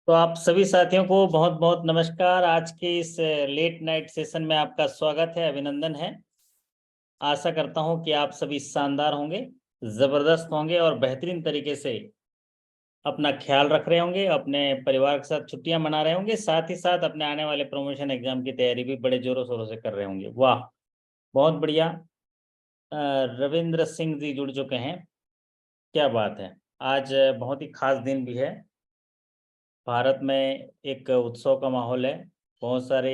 तो आप सभी साथियों को बहुत बहुत नमस्कार। आज के इस लेट नाइट सेशन में आपका स्वागत है, अभिनंदन है। आशा करता हूं कि आप सभी शानदार होंगे, जबरदस्त होंगे और बेहतरीन तरीके से अपना ख्याल रख रहे होंगे, अपने परिवार के साथ छुट्टियां मना रहे होंगे, साथ ही साथ अपने आने वाले प्रमोशन एग्जाम की तैयारी भी बड़े जोरों शोरों से कर रहे होंगे। वाह, बहुत बढ़िया। रविंद्र सिंह जी जुड़ चुके हैं, क्या बात है। आज बहुत ही खास दिन भी है। भारत में एक उत्सव का माहौल है। बहुत सारे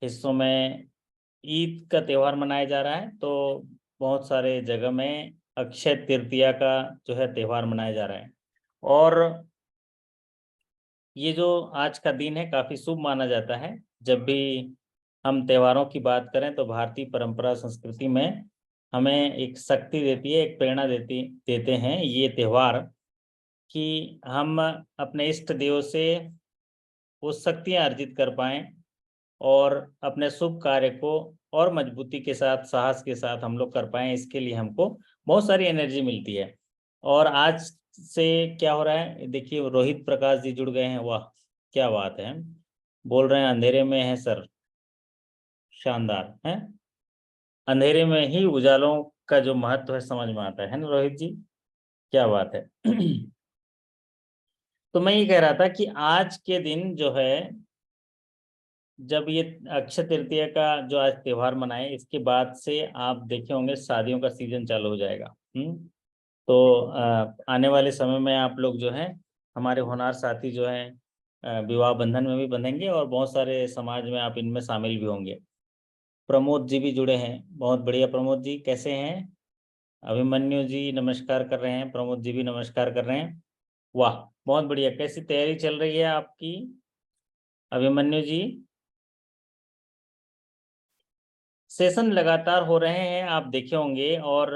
हिस्सों में ईद का त्यौहार मनाया जा रहा है, तो बहुत सारे जगह में अक्षय तृतीया का जो है त्यौहार मनाया जा रहा है। और ये जो आज का दिन है काफी शुभ माना जाता है। जब भी हम त्योहारों की बात करें तो भारतीय परंपरा संस्कृति में हमें एक शक्ति देती है, एक प्रेरणा देते हैं ये त्योहार, कि हम अपने इष्ट देव से वो शक्तियां अर्जित कर पाएं और अपने शुभ कार्य को और मजबूती के साथ, साहस के साथ हम लोग कर पाएं। इसके लिए हमको बहुत सारी एनर्जी मिलती है। और आज से क्या हो रहा है, देखिए रोहित प्रकाश जी जुड़ गए हैं। वाह, क्या बात है। बोल रहे हैं अंधेरे में है सर, शानदार है। अंधेरे में ही उजालों का जो महत्व है समझ में आता है ना रोहित जी, क्या बात है। तो मैं ये कह रहा था कि आज के दिन जो है, जब ये अक्षय तृतीया का जो आज त्योहार मनाए, इसके बाद से आप देखे होंगे शादियों का सीजन चालू हो जाएगा। तो आने वाले समय में आप लोग जो है, हमारे होनहार साथी जो है, विवाह बंधन में भी बंधेंगे और बहुत सारे समाज में आप इनमें शामिल भी होंगे। प्रमोद जी भी जुड़े हैं, बहुत बढ़िया। प्रमोद जी कैसे हैं? अभिमन्यु जी नमस्कार कर रहे हैं, प्रमोद जी भी नमस्कार कर रहे हैं। वाह, बहुत बढ़िया। कैसी तैयारी चल रही है आपकी अभिमन्यु जी? सेशन लगातार हो रहे हैं, आप देखे होंगे। और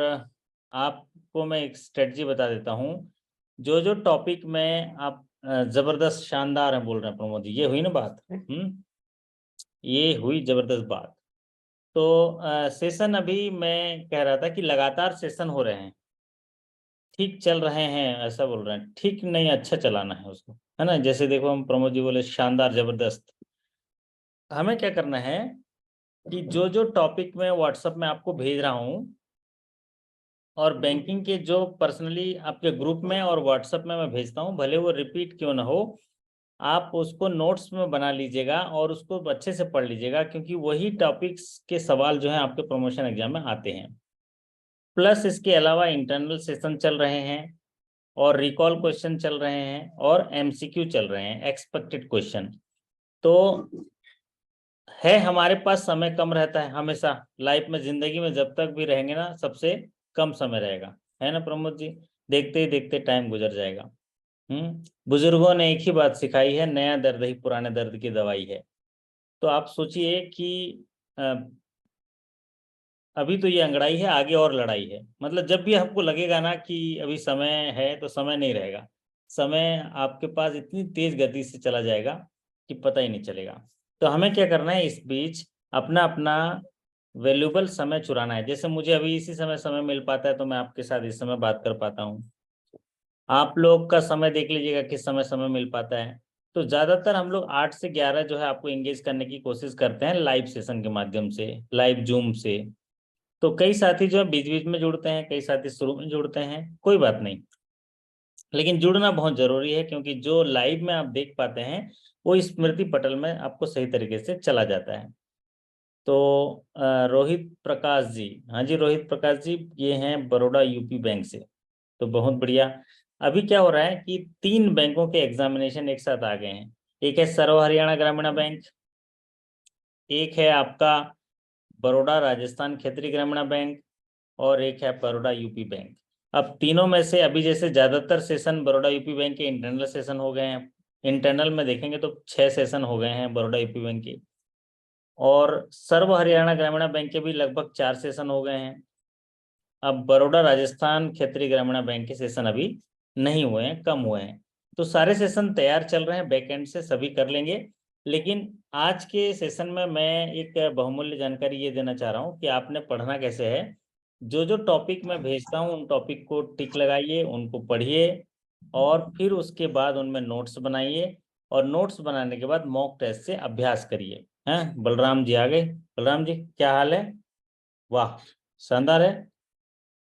आपको मैं एक स्ट्रेटजी बता देता हूँ। जो जो टॉपिक में आप जबरदस्त शानदार है बोल रहे हैं प्रमोद जी, ये हुई ना बात। ये हुई जबरदस्त बात। तो सेशन अभी मैं कह रहा था कि लगातार सेशन हो रहे हैं, ठीक चल रहे हैं ऐसा बोल रहे हैं। ठीक नहीं, अच्छा चलाना है उसको, है ना। जैसे देखो हम प्रमोद जी बोले शानदार जबरदस्त। हमें क्या करना है कि जो जो टॉपिक मैं व्हाट्सएप में आपको भेज रहा हूँ, और बैंकिंग के जो पर्सनली आपके ग्रुप में और व्हाट्सएप में मैं भेजता हूँ, भले वो रिपीट क्यों ना हो, आप उसको नोट्स में बना लीजिएगा और उसको अच्छे से पढ़ लीजिएगा, क्योंकि वही टॉपिक्स के सवाल जो है आपके प्रमोशन एग्जाम में आते हैं। प्लस इसके अलावा इंटरनल सेशन चल रहे हैं, और रिकॉल क्वेश्चन चल रहे हैं, और एमसीक्यू चल रहे हैं, एक्सपेक्टेड क्वेश्चन। तो है, हमारे पास समय कम रहता है हमेशा लाइफ में, जिंदगी में जब तक भी रहेंगे ना, सबसे कम समय रहेगा, है ना प्रमोद जी। देखते ही देखते टाइम गुजर जाएगा। बुजुर्गों ने एक ही बात सिखाई है, नया दर्द ही पुराने दर्द की दवाई है। तो आप सोचिए कि अ, अभी तो ये अंगड़ाई है, आगे और लड़ाई है। मतलब जब भी आपको लगेगा ना कि अभी समय है, तो समय नहीं रहेगा। समय आपके पास इतनी तेज गति से चला जाएगा कि पता ही नहीं चलेगा। तो हमें क्या करना है, इस बीच अपना अपना वैल्यूबल समय चुराना है। जैसे मुझे अभी इसी समय मिल पाता है, तो मैं आपके साथ इस समय बात कर पाता हूँ। आप लोग का समय देख लीजिएगा किस समय समय मिल पाता है। तो ज्यादातर हम लोग 8 से 11 जो है आपको एंगेज करने की कोशिश करते हैं लाइव सेशन के माध्यम से, लाइव जूम से। तो कई साथी जो है बीच बीच में जुड़ते हैं, कई साथी शुरू में जुड़ते हैं, कोई बात नहीं, लेकिन जुड़ना बहुत जरूरी है, क्योंकि जो लाइव में आप देख पाते हैं वो स्मृति पटल में आपको सही तरीके से चला जाता है। तो रोहित प्रकाश जी, हाँ जी रोहित प्रकाश जी, ये हैं बड़ौदा यूपी बैंक से। तो बहुत बढ़िया। अभी क्या हो रहा है कि 3 बैंकों के एग्जामिनेशन एक साथ आ गए हैं। एक है सर्व हरियाणा ग्रामीण बैंक, एक है आपका बड़ौदा राजस्थान क्षेत्रीय ग्रामीण बैंक, और एक है बड़ौदा यूपी बैंक। अब तीनों में से अभी जैसे ज्यादातर सेशन बड़ौदा यूपी बैंक के इंटरनल सेशन हो गए हैं। इंटरनल में देखेंगे तो 6 सेशन हो गए हैं बड़ौदा यूपी बैंक के, और सर्व हरियाणा ग्रामीण बैंक के भी लगभग 4 सेशन हो गए हैं। अब बड़ौदा राजस्थान क्षेत्रीय ग्रामीण बैंक के सेशन अभी नहीं हुए हैं, कम हुए हैं। तो सारे सेशन तैयार चल रहे हैं, बैकएंड से सभी कर लेंगे। लेकिन आज के सेशन में मैं एक बहुमूल्य जानकारी ये देना चाह रहा हूँ कि आपने पढ़ना कैसे है। जो जो टॉपिक मैं भेजता हूँ उन टॉपिक को टिक लगाइए, उनको पढ़िए, और फिर उसके बाद उनमें नोट्स बनाइए। और नोट्स बनाने के बाद मॉक टेस्ट से अभ्यास करिए। हैं, बलराम जी आ गए। बलराम जी क्या हाल है? वाह, शानदार है,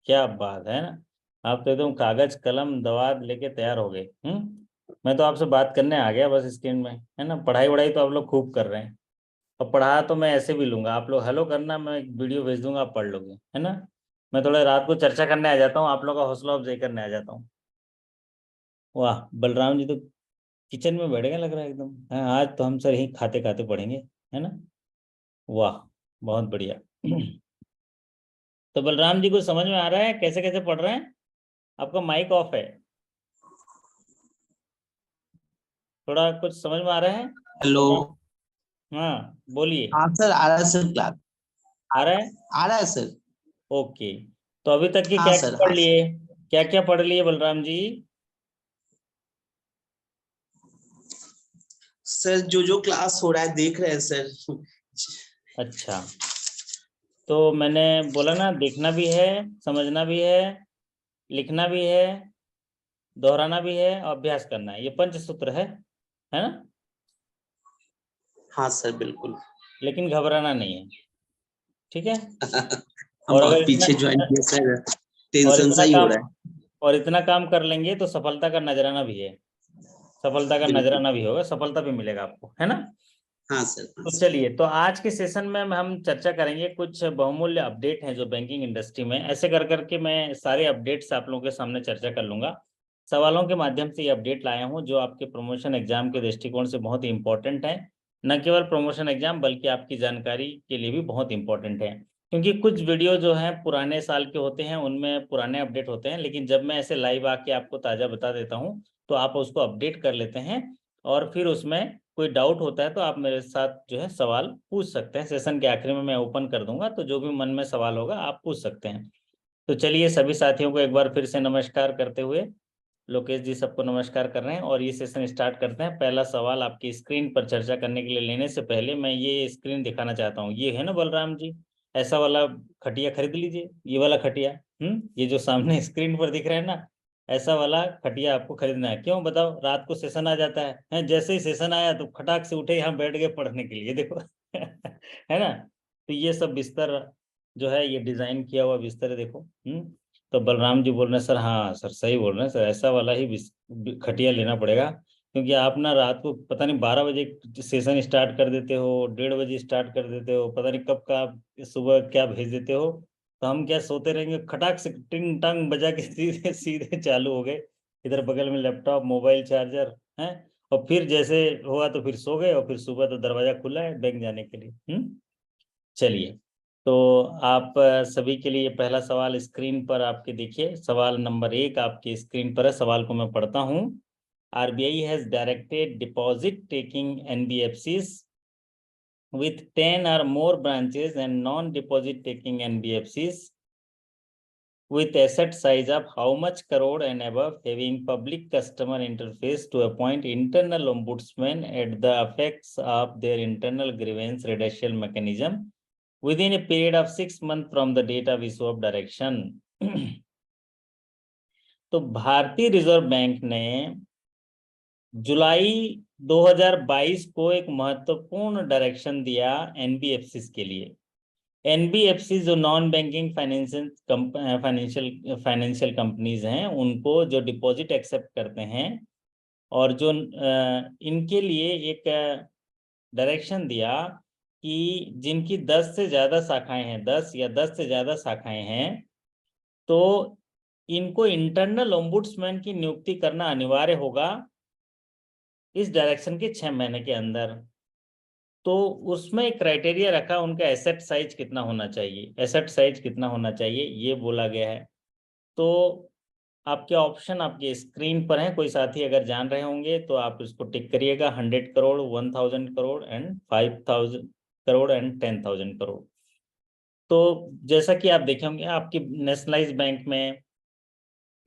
क्या बात है ना। आप तो एकदम कागज कलम दवात लेके तैयार हो गए। मैं तो आपसे बात करने आ गया बस स्क्रीन में, है ना। पढ़ाई वढ़ाई तो आप लोग खूब कर रहे हैं, और पढ़ा तो मैं ऐसे भी लूंगा। आप लोग हेलो करना, मैं एक वीडियो भेज दूंगा, आप पढ़ लोगे, है ना। मैं थोड़ा रात को चर्चा करने आ जाता हूँ, आप लोग का हौसला अफजाई करने आ जाता हूँ। वाह, बलराम जी तो किचन में बैठ गए लग रहा है एकदम। हाँ, आज तो हम सर यही खाते खाते पढ़ेंगे, है ना। वाह, बहुत बढ़िया। तो बलराम जी को समझ में आ रहा है कैसे कैसे पढ़ रहे हैं? आपका माइक ऑफ है, थोड़ा कुछ समझ में आ रहा है हेलो। बलराम? हाँ बोलिए। हाँ सर, आ रहा है सर क्लास। आ रहा है? आ रहा है सर। ओके। तो अभी तक की हाँ क्या क्या सर, पढ़ हाँ सर। लिए? क्या क्या पढ़ लिए बलराम जी? सर जो जो क्लास हो रहा है देख रहे हैं सर। अच्छा, तो मैंने बोला ना, देखना भी है, समझना भी है, लिखना भी है, दोहराना भी है और अभ्यास करना है। ये पंचसूत्र है ना। हाँ सर, बिल्कुल। लेकिन घबराना नहीं है, ठीक है। हम और अगर बहुत इतना पीछे ज्वाइन किए सर। और टेंशन सा इतना ही हो काम रहा है। और इतना काम कर लेंगे तो सफलता का नजराना भी है। सफलता का बिल्कुल। नजराना भी होगा, सफलता भी मिलेगा आपको, है ना। हाँ सर, हाँ तो सर। चलिए, तो आज के सेशन में हम चर्चा करेंगे कुछ बहुमूल्य अपडेट हैं जो बैंकिंग इंडस्ट्री में। ऐसे कर करके मैं सारे अपडेट्स आप लोगों के सामने चर्चा कर लूंगा। सवालों के माध्यम से ये अपडेट लाया हूं जो आपके प्रमोशन एग्जाम के दृष्टिकोण से बहुत ही इंपॉर्टेंट है। न केवल प्रमोशन एग्जाम बल्कि आपकी जानकारी के लिए भी बहुत इंपॉर्टेंट है। क्योंकि कुछ वीडियो जो हैं पुराने साल के होते हैं, उनमें पुराने अपडेट होते हैं, लेकिन जब मैं ऐसे लाइव आके आपको ताज़ा बता देता हूँ तो आप उसको अपडेट कर लेते हैं। और फिर उसमें कोई डाउट होता है तो आप मेरे साथ जो है सवाल पूछ सकते हैं। सेशन के आखिर में मैं ओपन कर दूंगा, तो जो भी मन में सवाल होगा आप पूछ सकते हैं। तो चलिए, सभी साथियों को एक बार फिर से नमस्कार करते हुए, लोकेश जी सबको नमस्कार कर रहे हैं और ये सेशन स्टार्ट करते हैं। पहला सवाल आपकी स्क्रीन पर चर्चा करने के लिए लेने से पहले मैं ये स्क्रीन दिखाना चाहता हूँ। ये है ना बलराम जी, ऐसा वाला खटिया खरीद लीजिए, ये वाला खटिया। ये जो सामने स्क्रीन पर दिख रहा है ना, ऐसा वाला खटिया आपको खरीदना है। क्यों बताओ? रात को सेशन आ जाता है, जैसे ही सेशन आया तो खटाक से उठे यहाँ बैठ गए पढ़ने के लिए, देखो। है ना। तो ये सब बिस्तर जो है, ये डिजाइन किया हुआ बिस्तर है, देखो। तो बलराम जी बोल रहे हैं सर, हाँ सर सही बोल रहे हैं सर, ऐसा वाला ही खटिया लेना पड़ेगा। क्योंकि आप ना रात को पता नहीं 12 बजे सेशन स्टार्ट कर देते हो, 1:30 बजे स्टार्ट कर देते हो, पता नहीं कब का आप सुबह क्या भेज देते हो। तो हम क्या सोते रहेंगे? खटाक से टिंग टंग बजा के सीधे सीधे चालू हो गए। इधर बगल में लैपटॉप, मोबाइल चार्जर है, और फिर जैसे हुआ तो फिर सो गए, और फिर सुबह तो दरवाजा खुला है बैंक जाने के लिए। चलिए, तो आप सभी के लिए पहला सवाल स्क्रीन पर आपके देखिए। सवाल नंबर 1 आपकी स्क्रीन पर है। सवाल को मैं पढ़ता हूँ। RBI has directed deposit taking NBFCs with 10 or more branches and non-deposit taking NBFCs with asset size of how much crore and above having public customer interface to appoint internal ombudsman at the effects of their internal grievance redressal mechanism within a period of 6 months from the date of issue of direction। तो भारतीय reserve bank ने जुलाई 2022 को एक महत्वपूर्ण direction दिया NBFC के लिए। NBFC जो नॉन बैंकिंग फाइनेंशियल कंपनीज हैं, उनको जो डिपॉजिट एक्सेप्ट करते हैं और जो इनके लिए एक डायरेक्शन दिया कि जिनकी 10 से ज़्यादा शाखाएं हैं, 10 या 10 से ज़्यादा शाखाएं हैं, तो इनको इंटरनल ओम्बुड्समैन की नियुक्ति करना अनिवार्य होगा इस डायरेक्शन के 6 महीने के अंदर। तो उसमें एक क्राइटेरिया रखा, उनका एसेट साइज कितना होना चाहिए, एसेट साइज कितना होना चाहिए ये बोला गया है। तो आपके ऑप्शन आपके स्क्रीन पर हैं, कोई साथी अगर जान रहे होंगे तो आप इसको टिक करिएगा। 100 करोड़, 1000 करोड़ एंड 5000 करोड़ एंड 10,000 करोड़। तो जैसा कि आप देखे होंगे आपकी नेशनलाइज बैंक में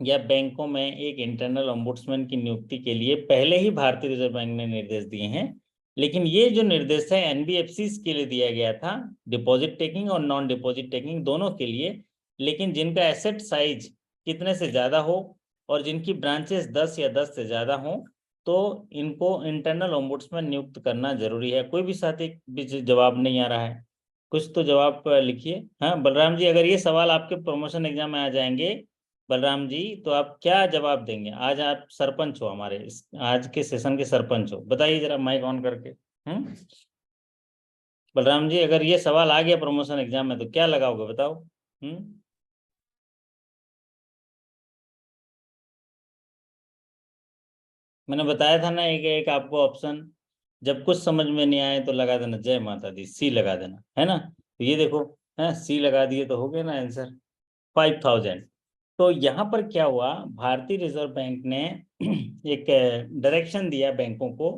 या बैंकों में एक इंटरनल ओम्बुड्समैन की नियुक्ति के लिए पहले ही भारतीय रिजर्व बैंक ने निर्देश दिए हैं। लेकिन ये जो निर्देश है एनबीएफसी के लिए दिया गया था, डिपॉजिट टेकिंग और नॉन डिपॉजिट टेकिंग दोनों के लिए। लेकिन जिनका एसेट साइज कितने से ज़्यादा हो और जिनकी ब्रांचेस 10 या 10 से ज़्यादा हो, तो इनको इंटरनल ओम्बुड्समैन नियुक्त करना जरूरी है। कोई भी साथी भी जवाब नहीं आ रहा है, कुछ तो जवाब लिखिए। हाँ बलराम जी, अगर ये सवाल आपके प्रमोशन एग्जाम में आ जाएंगे बलराम जी, तो आप क्या जवाब देंगे? आज आप सरपंच हो, हमारे आज के सेशन के सरपंच हो, बताइए जरा माइक ऑन करके। बलराम जी, अगर ये सवाल आ गया प्रमोशन एग्जाम में तो क्या लगाओगे, बताओ। मैंने बताया था ना, एक एक आपको ऑप्शन, जब कुछ समझ में नहीं आए तो लगा देना जय माता दी, सी लगा देना, है ना। तो ये देखो, है सी लगा दिए तो हो गया ना आंसर 5000। तो यहाँ पर क्या हुआ, भारतीय रिजर्व बैंक ने एक डायरेक्शन दिया बैंकों को।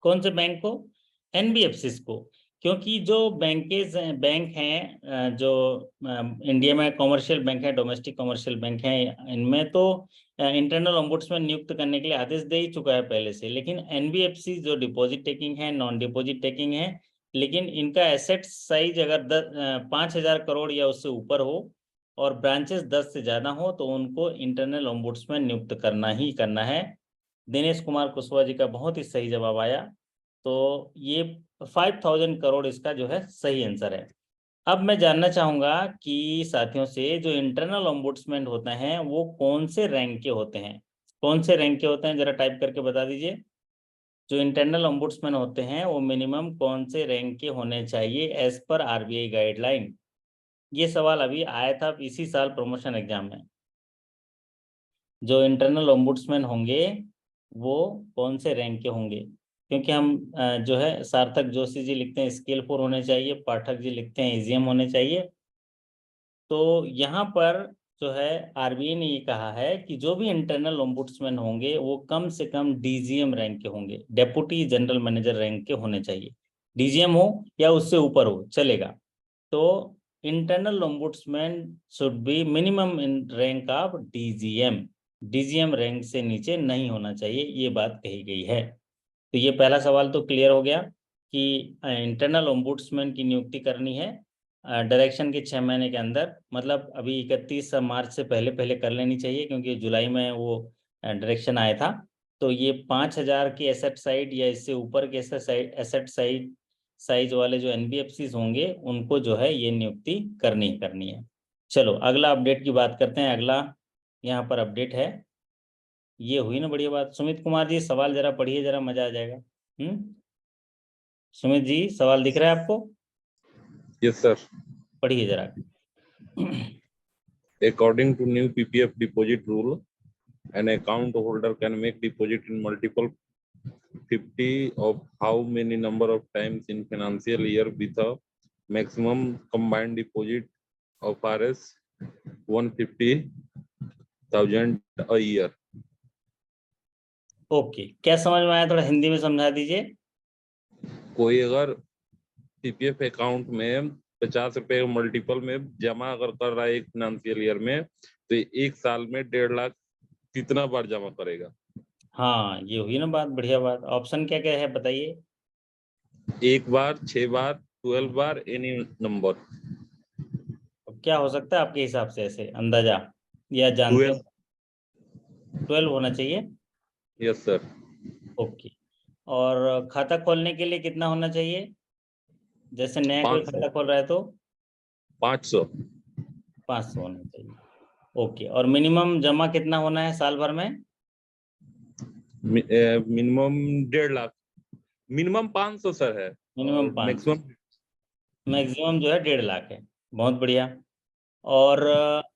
कौन से बैंक को? एनबीएफसी को। क्योंकि जो बैंक हैं, जो इंडिया में कॉमर्शियल बैंक है, डोमेस्टिक कॉमर्शियल बैंक है, इनमें तो इंटरनल ओम्बुड्समैन नियुक्त करने के लिए आदेश दे ही चुका है पहले से। लेकिन एनबीएफसी जो डिपॉजिट टेकिंग है, नॉन डिपॉजिट टेकिंग है, लेकिन इनका एसेट साइज अगर 5,000 करोड़ या उससे ऊपर हो और ब्रांचेस 10 से ज्यादा हो तो उनको इंटरनल ओम्बुड्समैन नियुक्त करना ही करना है। दिनेश कुमार कुशवाहा जी का बहुत ही सही जवाब आया। तो ये 5000 करोड़ इसका जो है सही आंसर है। अब मैं जानना चाहूंगा कि साथियों से, जो इंटरनल ओम्बुड्समैन होते हैं वो कौन से रैंक के होते हैं? कौन से रैंक के होते हैं, जरा टाइप करके बता दीजिए। जो इंटरनल ओम्बुड्समैन होते हैं वो मिनिमम कौन से रैंक के होने चाहिए एज पर आरबीआई गाइडलाइन? ये सवाल अभी आया था इसी साल प्रमोशन एग्जाम में। जो इंटरनल ओम्बुड्समैन होंगे वो कौन से रैंक के होंगे? क्योंकि हम जो है सार्थक जोशी जी लिखते हैं स्केल 4 होने चाहिए, पाठक जी लिखते हैं ईजीएम होने चाहिए। तो यहाँ पर जो है आरबीआई ने ये कहा है कि जो भी इंटरनल ओम्बुड्समैन होंगे वो कम से कम डीजीएम रैंक के होंगे, डेप्यूटी जनरल मैनेजर रैंक के होने चाहिए। डीजीएम हो या उससे ऊपर हो चलेगा। तो internal ombudsman should be minimum in rank of DGM, DGM rank से नीचे नहीं होना चाहिए, ये बात कही गई है। तो ये पहला सवाल तो क्लियर हो गया कि इंटरनल ओम्बुड्समैन की नियुक्ति करनी है डायरेक्शन के 6 महीने के अंदर, मतलब अभी 31 मार्च से पहले पहले कर लेनी चाहिए, क्योंकि जुलाई में वो डायरेक्शन आया था। तो ये 5,000 के एसेट साइड या इससे ऊपर के एसेट साइड साइज वाले जो एनबीएफसी होंगे उनको जो है ये नियुक्ति करनी ही करनी है। चलो अगला अपडेट की बात करते हैं। अगला यहाँ पर अपडेट है, ये हुई ना बढ़िया बात। सुमित कुमार जी सवाल जरा पढ़िए, जरा मजा आ जाएगा। सुमित जी सवाल दिख रहा है आपको? Yes sir. पढ़िए जरा। According to new PPF deposit rule, an account holder can make deposit in multiple 50 of how many number of times in financial year with a maximum combined deposit of Rs 150,000 a year. Okay, क्या समझ में आया, थोड़ा हिंदी में समझा दीजिए। कोई अगर पीपीएफ अकाउंट में 50 रुपए मल्टीपल में जमा अगर कर रहा है एक फाइनेंशियल ईयर में, तो एक साल में 1.5 लाख कितना बार जमा करेगा? हाँ ये हुई ना बात, बढ़िया बात। ऑप्शन क्या क्या है बताइए। 1 बार, 6 बार, 12 बार, एनी नंबर। अब क्या हो सकता है आपके हिसाब से, ऐसे अंदाजा या जानते हो? 12 होना चाहिए। Yes sir. ओके, और खाता खोलने के लिए कितना होना चाहिए? जैसे नया कोई 500। खाता खोल रहा है तो 500। 500 होना चाहिए। ओके, और मिनिमम जमा कितना होना है साल भर में? मिनिमम 1.5 लाख। मिनिमम 500 सर है, मिनिमम और 500, मैक्सिमम मैक्सिमम जो है 1.5 लाख है। बहुत बढ़िया। और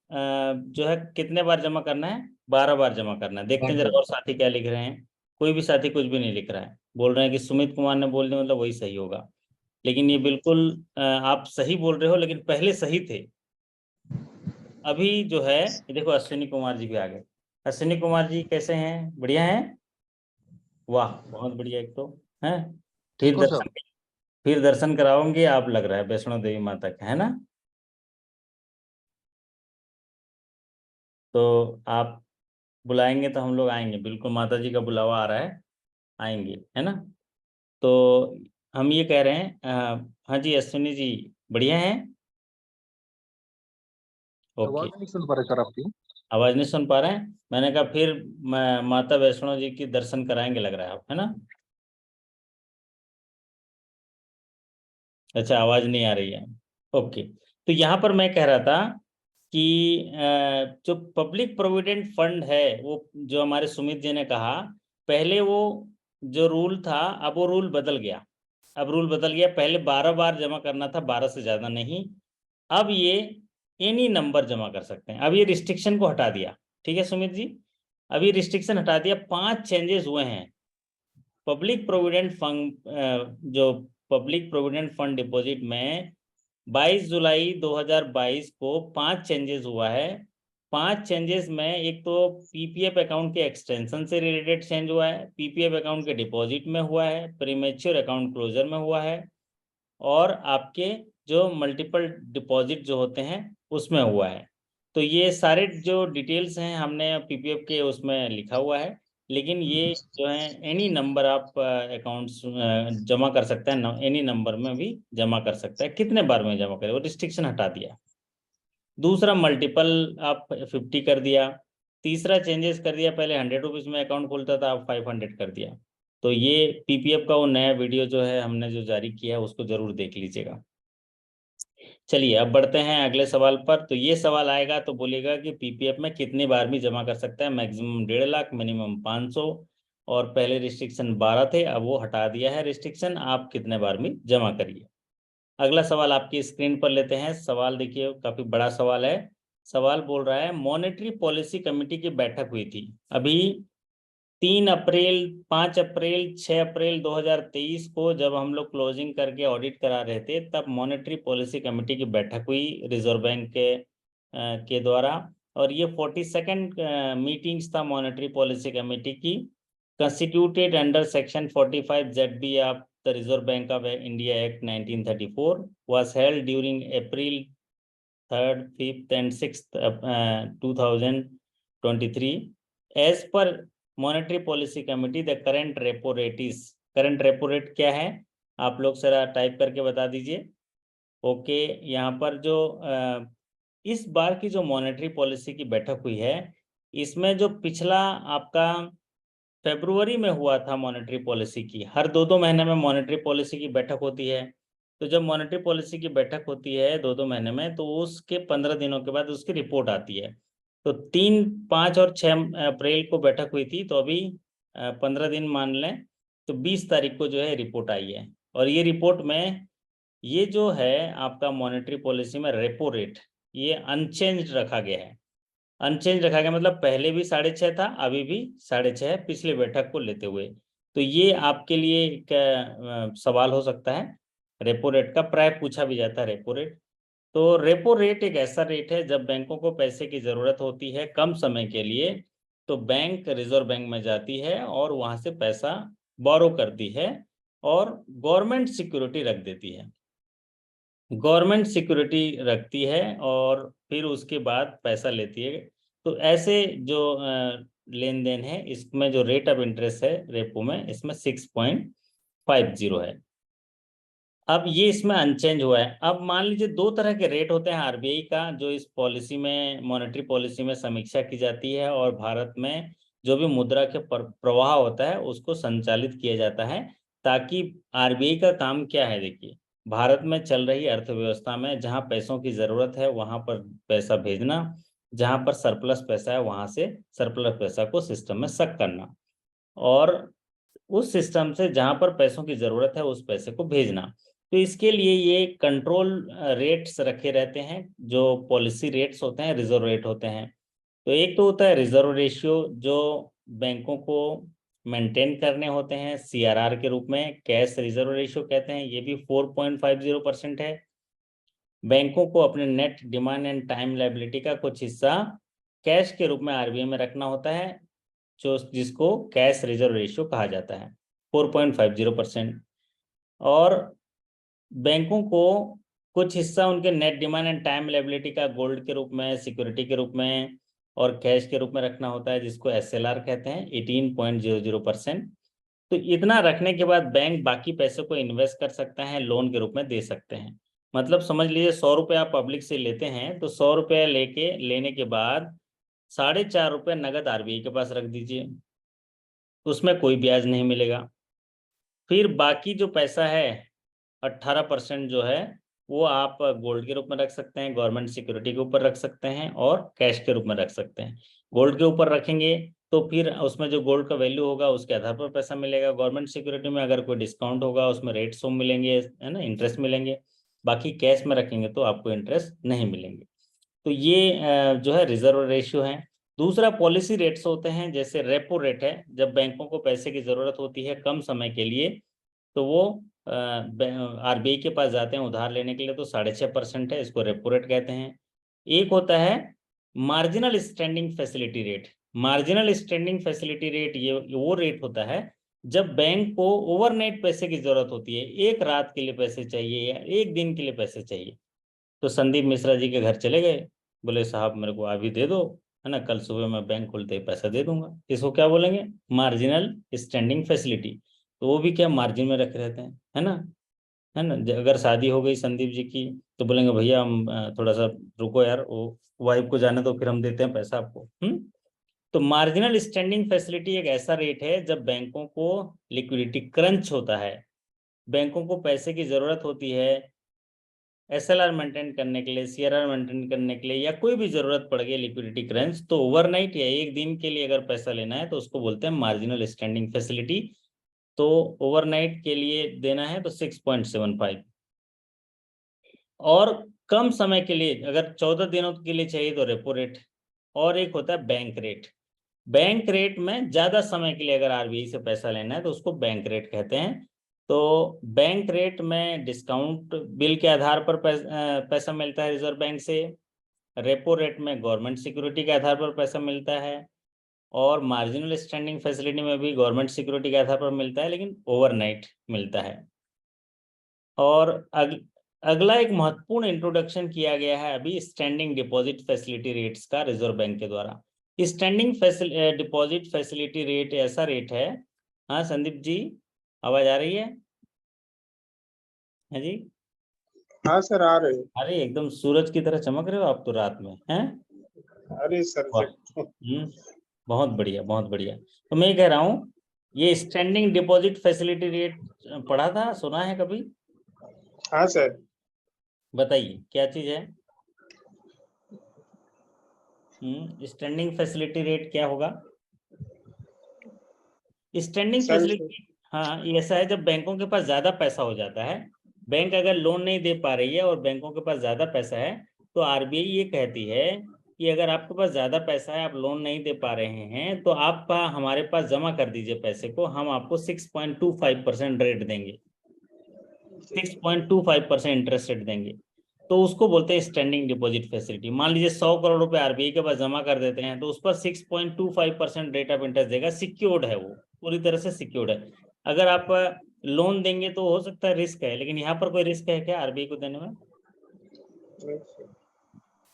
जो है कितने बार जमा करना है? 12 बार जमा करना है। देखते हैं जरा और साथी क्या लिख रहे हैं। कोई भी साथी कुछ भी नहीं लिख रहा है, बोल रहे हैं कि सुमित कुमार ने बोल दिया मतलब वही सही होगा। लेकिन ये बिल्कुल आप सही बोल रहे हो, लेकिन पहले सही थे। अभी जो है ये देखो अश्विनी कुमार जी भी आ गए। अश्विनी कुमार जी कैसे हैं? बढ़िया हैं? वाह बहुत बढ़िया। एक तो है, ठीक फिर हो सर। फिर दर्शन कराओगे आप, लग रहा है वैष्णो देवी माता का, है ना। तो आप बुलाएंगे तो हम लोग आएंगे, बिल्कुल माता जी का बुलावा आ रहा है, आएंगे, है ना। तो हम ये कह रहे हैं हाँ जी अश्विनी जी बढ़िया हैं। ओके, आवाज नहीं सुन पा रहे सर आपकी। आवाज नहीं सुन पा रहे हैं? मैंने कहा फिर माता वैष्णो जी की दर्शन कराएंगे लग रहा है आप, है ना? अच्छा, आवाज नहीं आ रही है। ओके, तो यहाँ पर मैं कह रहा था कि जो पब्लिक प्रोविडेंट फंड है, वो जो हमारे सुमित जी ने कहा, पहले वो जो रूल था, अब वो रूल बदल गया। अब रूल बदल गया, पहले 12 बार जमा करना था, 12 से ज्यादा नहीं। अब ये एनी नंबर जमा कर सकते हैं। अब ये रिस्ट्रिक्शन को हटा दिया। ठीक है सुमित जी, अब ये रिस्ट्रिक्शन हटा दिया। 5 चेंजेस हुए हैं। पब्लिक प्रोविडेंट फंड, जो पब्लिक प्रोविडेंट फंड डिपॉजिट में 22 जुलाई 2022 को 5 चेंजेस हुआ है। 5 चेंजेस में एक तो पीपीएफ अकाउंट के एक्सटेंशन से रिलेटेड चेंज हुआ है, पीपीएफ अकाउंट के डिपॉजिट में हुआ है, प्रीमेच्योर अकाउंट क्लोजर में हुआ है, और आपके जो मल्टीपल डिपॉजिट जो होते हैं उसमें हुआ है। तो ये सारे जो डिटेल्स हैं हमने पीपीएफ के उसमें लिखा हुआ है, लेकिन ये जो है एनी नंबर आप अकाउंट्स जमा कर सकते हैं, एनी नंबर में भी जमा कर सकते हैं, कितने बार में जमा करें, वो रिस्ट्रिक्शन हटा दिया। दूसरा, मल्टीपल आप 50 कर दिया। तीसरा चेंजेस कर दिया, पहले 100 रुपीज में अकाउंट खुलता था, अब 500 कर दिया। तो ये पीपीएफ का वो नया वीडियो जो है हमने जो जारी किया है उसको जरूर देख लीजिएगा। चलिए अब बढ़ते हैं अगले सवाल पर। तो ये सवाल आएगा तो बोलेगा कि पीपीएफ में कितनी बार भी जमा कर सकता है? मैक्सिमम 1.5 लाख, मिनिमम 500, और पहले रिस्ट्रिक्शन 12 थे, अब वो हटा दिया है रिस्ट्रिक्शन, आप कितने बार भी जमा करिए। अगला सवाल आपकी स्क्रीन पर लेते हैं। सवाल देखिए, काफी बड़ा सवाल है। सवाल बोल रहा है, मॉनेटरी पॉलिसी कमेटी की बैठक हुई थी अभी 3 अप्रैल, 5 अप्रैल, 6 अप्रैल 2023 को, जब हम लोग क्लोजिंग करके ऑडिट करा रहे थे, तब मॉनेटरी पॉलिसी कमेटी की बैठक हुई रिजर्व बैंक के द्वारा। और ये 42nd मीटिंग्स था मॉनेटरी पॉलिसी कमेटी की, constituted under section 45 ZB of the reserve bank of India act 1934, was held during April 3rd, 5th and 6th 2023. As per monetary policy committee, the current repo rate is, current repo rate क्या है आप लोग जरा type करके बता दीजिए। Okay, यहाँ पर जो इस बार की जो मॉनेटरी पॉलिसी की बैठक हुई है, इसमें जो पिछला आपका फरवरी में हुआ था मॉनेटरी पॉलिसी की, हर 2-2 महीने में मॉनेटरी पॉलिसी की बैठक होती है। तो जब मॉनेटरी पॉलिसी की बैठक होती है 2-2 महीने में, तो उसके 15 दिनों के बाद उसकी रिपोर्ट आती है। तो 3, 5 और 6 अप्रैल को बैठक हुई थी, तो अभी 15 दिन मान लें, तो 20 तारीख को जो है रिपोर्ट आई है। और ये रिपोर्ट में ये जो है आपका मॉनेटरी पॉलिसी में रेपो रेट, ये अनचेंज रखा गया है। अनचेंज रखा गया मतलब पहले भी 6.5 था, अभी भी 6.5 है, पिछले बैठक को लेते हुए। तो ये आपके लिए एक सवाल हो सकता है रेपो रेट का, प्राय पूछा भी जाता है रेपो रेट। तो रेपो रेट एक ऐसा रेट है, जब बैंकों को पैसे की जरूरत होती है कम समय के लिए, तो बैंक रिजर्व बैंक में जाती है और वहां से पैसा बोरो करती है और गवर्नमेंट सिक्योरिटी रख देती है, गवर्नमेंट सिक्योरिटी रखती है और फिर उसके बाद पैसा लेती है। तो ऐसे जो लेन देन है, इसमें जो रेट ऑफ इंटरेस्ट है रेपो में, इसमें 6.50 है। अब ये इसमें अनचेंज हुआ है। अब मान लीजिए 2 तरह के रेट होते हैं आरबीआई का, जो इस पॉलिसी में, मॉनेटरी पॉलिसी में समीक्षा की जाती है, और भारत में जो भी मुद्रा के प्रवाह होता है उसको संचालित किया जाता है। ताकि आरबीआई का काम क्या है, देखिए, भारत में चल रही अर्थव्यवस्था में जहां पैसों की जरूरत है वहां पर पैसा भेजना, जहां पर सरप्लस पैसा है वहां से सरप्लस पैसा को सिस्टम में सक करना, और उस सिस्टम से जहां पर पैसों की जरूरत है उस पैसे को भेजना। तो इसके लिए ये कंट्रोल रेट्स रखे रहते हैं, जो पॉलिसी रेट्स होते हैं, रिजर्व रेट होते हैं। तो एक तो होता है रिजर्व रेशियो, जो बैंकों को मेंटेन करने होते हैं सीआरआर के रूप में, कैश रिजर्व रेशियो कहते हैं, ये भी 4.50% है। बैंकों को अपने net demand and time liability का कुछ हिस्सा कैश के रूप में आरबीआई में रखना होता है, जो जिसको कैश रिजर्व रेशियो कहा जाता है, 4.50%। और बैंकों को कुछ हिस्सा उनके net demand and time liability का गोल्ड के रूप में, सिक्योरिटी के रूप में और कैश के रूप में रखना होता है, जिसको एसएलआर कहते हैं, 18.00%। तो इतना रखने के बाद बैंक बाकी पैसे को इन्वेस्ट कर सकते हैं, लोन के रूप में दे सकते हैं। मतलब समझ लीजिए 100 रुपये आप पब्लिक से लेते हैं, तो 100 रुपये लेने के बाद 4.5 नगद आरबीआई के पास रख दीजिए, उसमें कोई ब्याज नहीं मिलेगा। फिर बाकी जो पैसा है 18% जो है वो आप गोल्ड के रूप में रख सकते हैं, गवर्नमेंट सिक्योरिटी के ऊपर रख सकते हैं और कैश के रूप में रख सकते हैं। गोल्ड के ऊपर रखेंगे तो फिर उसमें जो गोल्ड का वैल्यू होगा उसके आधार पर पैसा मिलेगा। गवर्नमेंट सिक्योरिटी में अगर कोई डिस्काउंट होगा उसमें रेट्स मिलेंगे, है ना, इंटरेस्ट मिलेंगे। बाकी कैश में रखेंगे तो आपको इंटरेस्ट नहीं मिलेंगे। तो ये जो है रिजर्व रेशियो है। दूसरा पॉलिसी रेट्स होते हैं, जैसे रेपो रेट है। जब बैंकों को पैसे की जरूरत होती है कम समय के लिए तो वो आरबीआई के पास जाते हैं उधार लेने के लिए, तो 6.5% है, इसको रेपो रेट कहते हैं। एक होता है marginal standing facility rate. Marginal standing facility rate ये वो रेट होता है जब बैंक को ओवरनाइट पैसे की जरूरत होती है, एक रात के लिए पैसे चाहिए या एक दिन के लिए पैसे चाहिए। तो संदीप मिश्रा जी के घर चले गए, बोले साहब मेरे को अभी दे दो, है ना, कल सुबह मैं बैंक खुलते ही पैसा दे दूंगा। इसको क्या बोलेंगे? Marginal standing facility. तो वो भी क्या मार्जिन में रखे रहते हैं, है ना, है ना। अगर शादी हो गई संदीप जी की तो बोलेंगे भैया हम थोड़ा सा रुको यार, वो वाइफ को जाने दो, फिर हम देते हैं पैसा आपको। तो मार्जिनल स्टैंडिंग फैसिलिटी एक ऐसा रेट है जब बैंकों को लिक्विडिटी क्रंच होता है, बैंकों को पैसे की जरूरत होती है एसएलआर मेंटेन करने के लिए, सीआरआर मेंटेन करने के लिए, या कोई भी जरूरत पड़ गई लिक्विडिटी क्रंच, तो ओवरनाइट या एक दिन के लिए अगर पैसा लेना है तो उसको बोलते हैं मार्जिनल स्टैंडिंग फैसिलिटी। तो ओवरनाइट के लिए देना है तो 6.75, और कम समय के लिए अगर 14 दिनों के लिए चाहिए तो रेपो रेट। और एक होता है बैंक रेट। बैंक रेट में ज्यादा समय के लिए अगर आरबीआई से पैसा लेना है तो उसको बैंक रेट कहते हैं। तो बैंक रेट में डिस्काउंट बिल के आधार पर पैसा मिलता है रिजर्व बैंक से। रेपो रेट में गवर्नमेंट सिक्योरिटी के आधार पर पैसा मिलता है, और मार्जिनल स्टैंडिंग फैसिलिटी में भी गवर्नमेंट सिक्योरिटी के आधार पर मिलता है लेकिन ओवरनाइट मिलता है। और अगला एक महत्वपूर्ण इंट्रोडक्शन किया गया है अभी स्टैंडिंग डिपॉजिट फैसिलिटी रेट्स का रिजर्व बैंक के द्वारा। स्टैंडिंग डिपॉजिट फैसिलिटी रेट ऐसा रेट है, हाँ संदीप जी आवाज आ रही है? जी हाँ सर आ रहे हैं। अरे एकदम सूरज की तरह चमक रहे हो आप तो रात में, हैं? अरे सर बहुत बढ़िया, बहुत बढ़िया। तो मैं कह रहा हूँ ये स्टैंडिंग डिपॉजिट फैसिलिटी रेट पढ़ा था, सुना है कभी? हाँ सर बताइए क्या चीज है? स्टैंडिंग फैसिलिटी रेट क्या होगा? स्टैंडिंग फैसिलिटी, हाँ ये ऐसा है जब बैंकों के पास ज्यादा पैसा हो जाता है, बैंक अगर लोन नहीं दे पा रही है और बैंकों के पास ज्यादा पैसा है, तो आरबीआई ये कहती है कि अगर आपके पास ज्यादा पैसा है, आप लोन नहीं दे पा रहे हैं, तो आप हमारे पास जमा कर दीजिए पैसे को, हम आपको 6.25% रेट देंगे, 6.25% इंटरेस्ट रेट देंगे। तो उसको बोलते हैं स्टैंडिंग डिपॉजिट फैसिलिटी। मान लीजिए 100 करोड़ रुपए आरबीआई के पास जमा कर देते हैं तो उस पर 6.25% रेट ऑफ इंटरेस्ट देगा। सिक्योर्ड है, वो पूरी तरह से सिक्योर्ड है। अगर आप लोन देंगे तो हो सकता है रिस्क है, लेकिन यहाँ पर कोई रिस्क है क्या आरबीआई को देने में?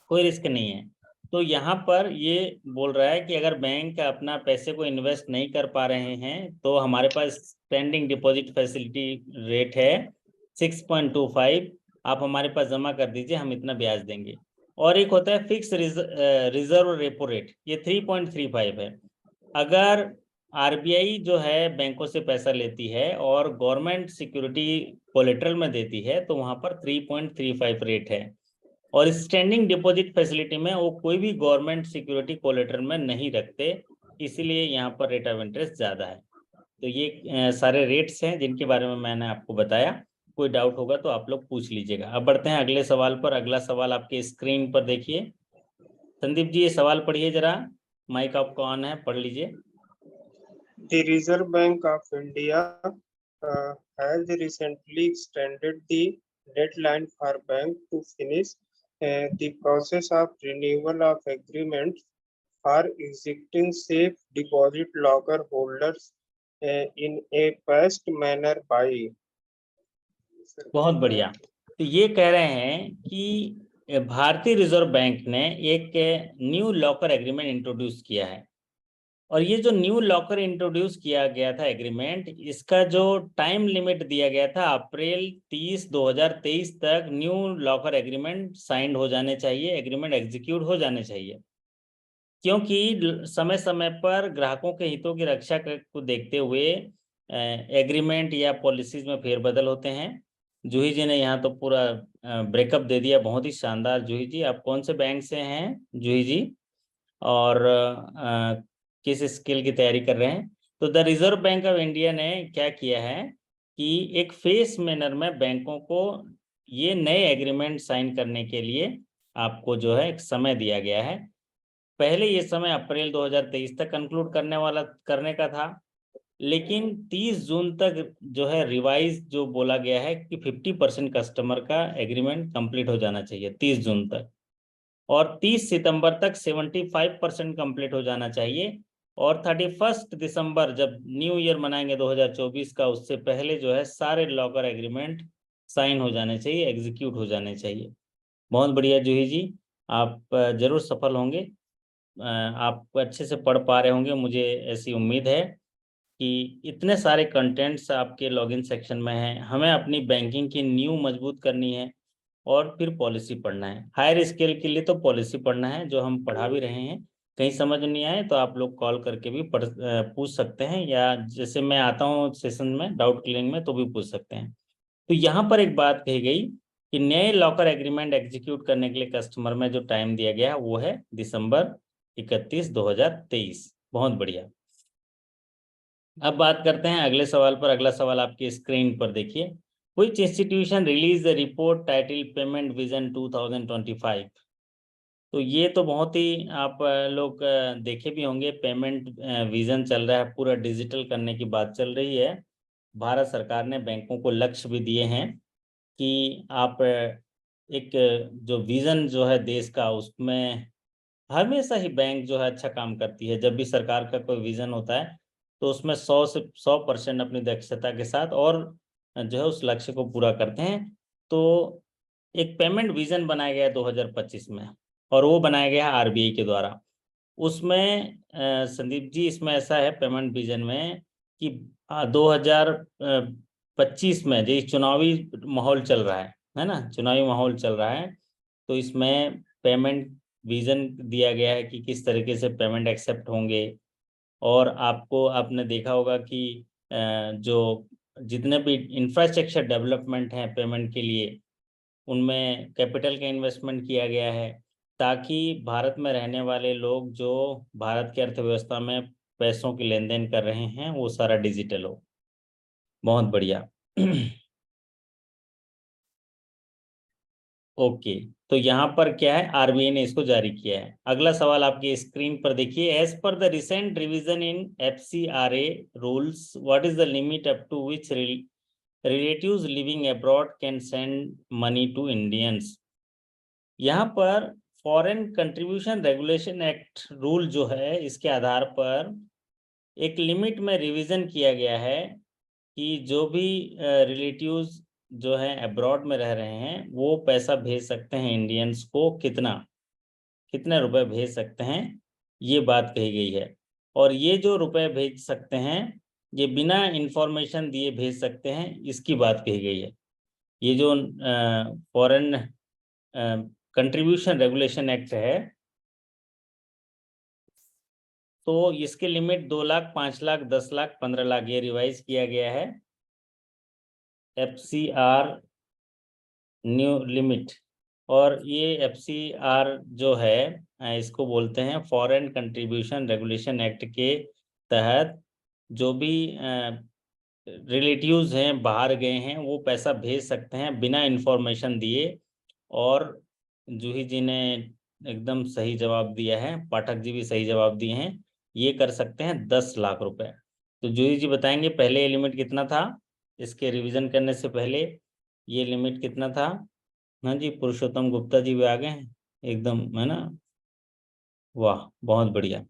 कोई रिस्क नहीं है। तो यहाँ पर ये बोल रहा है कि अगर बैंक अपना पैसे को इन्वेस्ट नहीं कर पा रहे हैं तो हमारे पास स्टैंडिंग डिपॉजिट फैसिलिटी रेट है 6.25, आप हमारे पास जमा कर दीजिए, हम इतना ब्याज देंगे। और एक होता है फिक्स रिजर्व रेपो रेट, ये 3.35 है। अगर आरबीआई जो है बैंकों से पैसा लेती है और गवर्नमेंट सिक्योरिटी कोलेटरल में देती है तो वहां पर 3.35 रेट है। और स्टैंडिंग डिपॉजिट फैसिलिटी में वो कोई भी गवर्नमेंट सिक्योरिटी कोलेटरल में नहीं रखते, इसीलिए यहाँ पर रेट ऑफ इंटरेस्ट ज्यादा है। तो ये सारे रेट्स हैं जिनके बारे में मैंने आपको बताया। कोई डाउट होगा तो आप लोग पूछ लीजिएगा। अब बढ़ते हैं अगले सवाल पर। अगला सवाल आपके स्क्रीन पर देखिए। संदीप जी ये सवाल पढ़िए जरा, माइक आपका ऑन है, पढ़ लीजिए। The Reserve Bank of India has recently extended the deadline for bank to finish the process of renewal of agreements for existing safe deposit locker holders in a fast manner by। बहुत बढ़िया। तो ये कह रहे हैं कि भारतीय reserve bank ने एक न्यू लॉकर एग्रीमेंट इंट्रोड्यूस किया है, और ये जो न्यू लॉकर इंट्रोड्यूस किया गया था एग्रीमेंट, इसका जो टाइम लिमिट दिया गया था अप्रैल 30, 2023 तक न्यू लॉकर एग्रीमेंट साइंड हो जाने चाहिए, एग्रीमेंट एग्जीक्यूट हो जाने चाहिए। क्योंकि समय समय पर ग्राहकों के हितों की रक्षा को देखते हुए एग्रीमेंट या पॉलिसीज में फेरबदल होते हैं। जूही जी ने यहाँ तो पूरा ब्रेकअप दे दिया, बहुत ही शानदार। जूही जी, आप कौन से बैंक से हैं जूही जी, और किस स्किल की तैयारी कर रहे हैं? तो the reserve bank of India ने क्या किया है कि एक फेस मैनर में बैंकों को ये नए एग्रीमेंट साइन करने के लिए आपको जो है एक समय दिया गया है। पहले ये समय अप्रैल 2023 तक कंक्लूड करने का था, लेकिन 30 जून तक जो है रिवाइज जो बोला गया है कि 50% कस्टमर का एग्रीमेंट कंप्लीट हो जाना चाहिए 30 जून तक, और 30 सितंबर तक 75% कंप्लीट हो जाना चाहिए, और 31 दिसंबर जब न्यू ईयर मनाएंगे 2024 का, उससे पहले जो है सारे लॉकर एग्रीमेंट साइन हो जाने चाहिए, एग्जीक्यूट हो जाने चाहिए। बहुत बढ़िया जूही जी, आप जरूर सफल होंगे। आप अच्छे से पढ़ पा रहे होंगे, मुझे ऐसी उम्मीद है कि इतने सारे कंटेंट्स आपके लॉगिन सेक्शन में हैं। हमें अपनी बैंकिंग की नींव मजबूत करनी है और फिर पॉलिसी पढ़ना है। हायर स्केल के लिए तो पॉलिसी पढ़ना है, जो हम पढ़ा भी रहे हैं। कहीं समझ नहीं आए तो आप लोग कॉल करके भी पूछ सकते हैं, या जैसे मैं आता हूँ सेशन में डाउट क्लियरिंग में तो भी पूछ सकते हैं। तो यहाँ पर एक बात कही गई कि नए लॉकर एग्रीमेंट एग्जीक्यूट करने के लिए कस्टमर में जो टाइम दिया गया है वो है दिसंबर 31, 2023। बहुत बढ़िया। अब बात करते हैं अगले सवाल पर। अगला सवाल आपकी स्क्रीन पर देखिए। Which institution released the report titled Payment Vision 2025? तो ये तो बहुत ही आप लोग देखे भी होंगे। पेमेंट विजन चल रहा है, पूरा डिजिटल करने की बात चल रही है। भारत सरकार ने बैंकों को लक्ष्य भी दिए हैं कि आप एक जो विजन जो है देश का, उसमें हमेशा ही बैंक जो है अच्छा काम करती है। जब भी सरकार का कोई विजन होता है तो उसमें 100% अपनी दक्षता के साथ और जो है उस लक्ष्य को पूरा करते हैं। तो एक पेमेंट विजन बनाया गया 2025 में, और वो बनाया गया है आरबीआई के द्वारा। उसमें संदीप जी, इसमें ऐसा है पेमेंट विजन में कि 2025 में जो चुनावी माहौल चल रहा है ना, चुनावी माहौल चल रहा है, तो इसमें पेमेंट विजन दिया गया है कि किस तरीके से पेमेंट एक्सेप्ट होंगे। और आपने देखा होगा कि जो जितने भी इंफ्रास्ट्रक्चर डेवलपमेंट हैं पेमेंट के लिए, उनमें कैपिटल का इन्वेस्टमेंट किया गया है, ताकि भारत में रहने वाले लोग जो भारत की अर्थव्यवस्था में पैसों की लेन देन कर रहे हैं वो सारा डिजिटल हो। बहुत बढ़िया। ओके, तो यहाँ पर क्या है, आरबीआई ने इसको जारी किया है। अगला सवाल आपकी स्क्रीन पर देखिए। As per the recent revision in FCRA rules, what is the limit up to which relatives living abroad can send money to Indians? यहाँ पर foreign contribution regulation act rule जो है, इसके आधार पर एक लिमिट में रिवीजन किया गया है कि जो भी रिलेटिव्स जो हैं अब्रॉड में रह रहे हैं वो पैसा भेज सकते हैं इंडियंस को, कितने रुपए भेज सकते हैं, ये बात कही गई है। और ये जो रुपए भेज सकते हैं ये बिना इंफॉर्मेशन दिए भेज सकते हैं, इसकी बात कही गई है। ये जो फॉरेन कंट्रीब्यूशन रेगुलेशन एक्ट है, तो इसके लिमिट 2 लाख, 5 लाख, 10 लाख, 15 लाख ये रिवाइज किया गया है। FCR न्यू लिमिट, और ये FCR जो है इसको बोलते हैं फॉरेन कंट्रीब्यूशन रेगुलेशन एक्ट के तहत जो भी रिलेटिव्स हैं बाहर गए हैं वो पैसा भेज सकते हैं बिना इंफॉर्मेशन दिए। और जूही जी ने एकदम सही जवाब दिया है, पाठक जी भी सही जवाब दिए हैं। ये कर सकते हैं 10 लाख रुपए। तो जूही जी बताएंगे पहले ये लिमिट कितना था, इसके रिवीजन करने से पहले ये लिमिट कितना था? हाँ जी, पुरुषोत्तम गुप्ता जी भी आ गए हैं एकदम, है ना, वाह बहुत बढ़िया।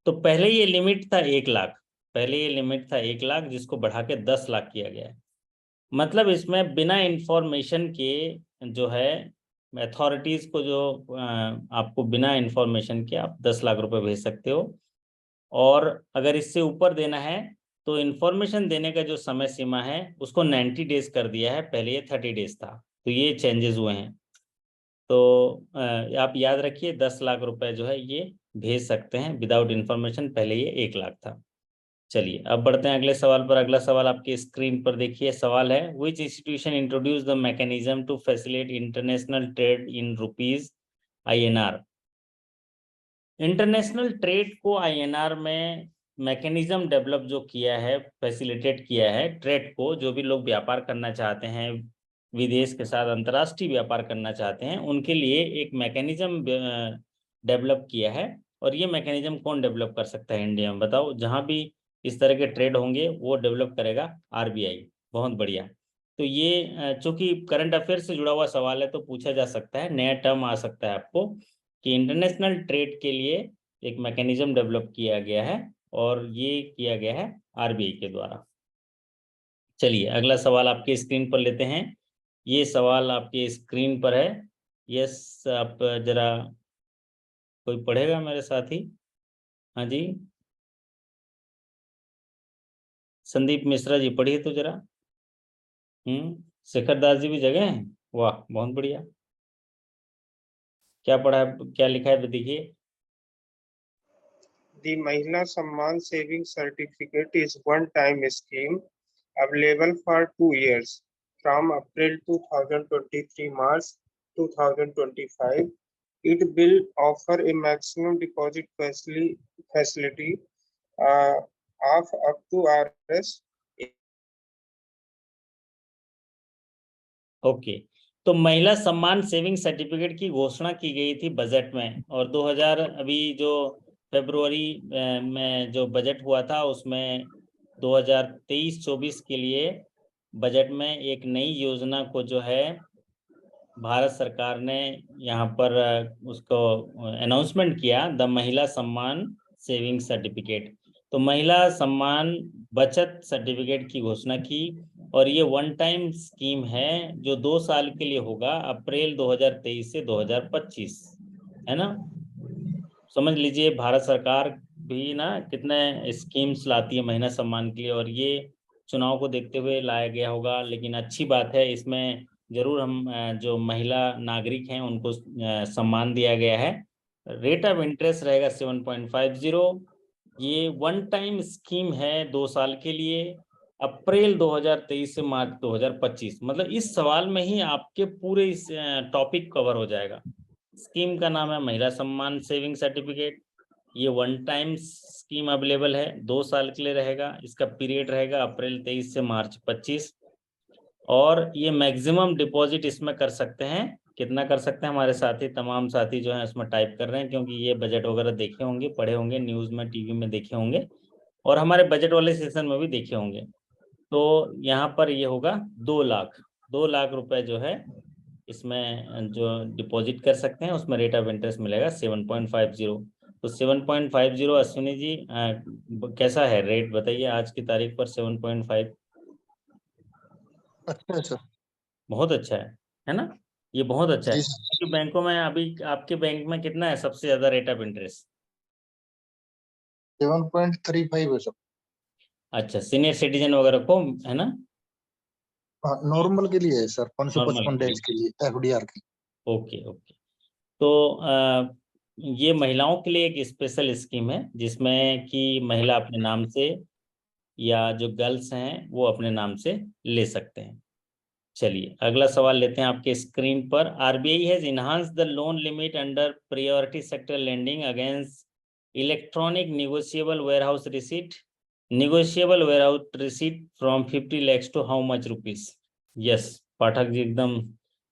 तो पहले ये लिमिट था 1 लाख, पहले ये लिमिट था 1 लाख, जिसको बढ़ा के 10 लाख किया गया है। मतलब इसमें बिना इंफॉर्मेशन के जो है अथॉरिटीज को जो आपको बिना इंफॉर्मेशन के आप 10 लाख रुपए भेज सकते हो। और अगर इससे ऊपर देना है तो इंफॉर्मेशन देने का जो समय सीमा है उसको 90 डेज कर दिया है, पहले ये 30 डेज था। तो ये चेंजेस हुए हैं। तो आप याद रखिए 10 लाख रुपए जो है ये भेज सकते हैं विदाउट इंफॉर्मेशन, पहले ये 1 लाख था। चलिए अब बढ़ते हैं अगले सवाल पर। अगला सवाल आपके स्क्रीन पर देखिए, सवाल है which institution introduce the mechanism to facilitate international trade in rupees INR। International trade को INR में मैकेनिज्म डेवलप जो किया है, फैसिलिटेट किया है ट्रेड को, जो भी लोग व्यापार करना चाहते हैं विदेश के साथ, अंतर्राष्ट्रीय व्यापार करना चाहते हैं, उनके लिए एक मैकेनिज्म डेवलप किया है। और ये मैकेनिज्म कौन डेवलप कर सकता है इंडिया में, बताओ। जहां भी इस तरह के ट्रेड होंगे वो डेवलप करेगा RBI। बहुत बढ़िया। तो ये चूंकि करंट अफेयर से जुड़ा हुआ सवाल है तो पूछा जा सकता है, नया टर्म आ सकता है आपको कि इंटरनेशनल ट्रेड के लिए एक मैकेनिज्म डेवलप किया गया है और ये किया गया है RBI के द्वारा। चलिए अगला सवाल आपके स्क्रीन पर लेते हैं। ये सवाल आपके स्क्रीन पर है। यस, आप जरा कोई पढ़ेगा मेरे साथ ही? हाँ जी, संदीप मिश्रा जी पढ़िए तो जरा। शेखर दास जी भी जगह हैं? वाह बहुत बढ़िया। क्या पढ़ा है, क्या लिखा है देखिए। The Mahila Samman Saving Certificate is one-time scheme available for 2 years from April 2023 March 2025. It will offer a maximum deposit facility of up to Rs. Okay, तो महिला सम्मान सेविंग सर्टिफिकेट की घोषणा की गई थी बजट में, और 2000 अभी जो फरवरी में जो बजट हुआ था उसमें 2023-24 के लिए बजट में एक नई योजना को जो है भारत सरकार ने यहाँ पर उसको अनाउंसमेंट किया, द महिला सम्मान सेविंग सर्टिफिकेट। तो महिला सम्मान बचत सर्टिफिकेट की घोषणा की, और ये वन टाइम स्कीम है जो 2 साल के लिए होगा, अप्रैल 2023 से 2025, है ना। समझ लीजिए भारत सरकार भी ना कितने स्कीम्स लाती है महिला सम्मान के लिए, और ये चुनाव को देखते हुए लाया गया होगा। लेकिन अच्छी बात है, इसमें जरूर हम जो महिला नागरिक हैं उनको सम्मान दिया गया है। रेट ऑफ इंटरेस्ट रहेगा 7.50। ये वन टाइम स्कीम है 2 साल के लिए, अप्रैल 2023 से मार्च 2025। मतलब इस सवाल में ही आपके पूरे इस टॉपिक कवर हो जाएगा। स्कीम का नाम है महिला सम्मान सेविंग सर्टिफिकेट। ये वन टाइम स्कीम अवेलेबल है, 2 साल के लिए रहेगा। इसका पीरियड रहेगा अप्रैल 23 से मार्च 25। और ये मैक्सिमम डिपॉजिट इसमें कर सकते हैं, कितना कर सकते हैं हमारे साथी, तमाम साथी जो हैं उसमें टाइप कर रहे हैं, क्योंकि ये बजट वगैरह देखे होंगे, पढ़े होंगे, न्यूज़ में टीवी में देखे होंगे, और हमारे बजट वाले सेशन में भी देखे होंगे। तो यहाँ पर ये होगा 2 लाख रुपए जो है इसमें जो डिपॉजिट कर सकते हैं, उसमें रेट ऑफ इंटरेस्ट मिलेगा 7.50। तो 7.50 अश्विनी जी कैसा है रेट, बताइए आज की तारीख पर 7.5। अच्छा है सर। बहुत अच्छा है ना। ये बहुत अच्छा है, जी क्योंकि बैंकों में अभी आपके बैंक में कितना है सबसे ज्यादा रेट ऑफ इंटरेस्ट? 7.35 है सर। अच्छा, सीनियर सिटीजन वगैरह को है ना? हाँ, नॉर्मल के लिए है सर, नॉर्मल 555 के लिए। डेज के लिए FDR की। Okay okay. तो ये महिलाओं के लिए एक स्पेशल स्कीम है, जिसमें कि महिला अपने नाम से या जो गर्ल्स हैं वो अपने नाम से ले सकते हैं। चलिए अगला सवाल लेते हैं आपके स्क्रीन पर। RBI has enhanced the loan limit under priority sector lending against electronic negotiable warehouse receipt from 50 lakhs to how much rupees? Yes, Pathak ji एकदम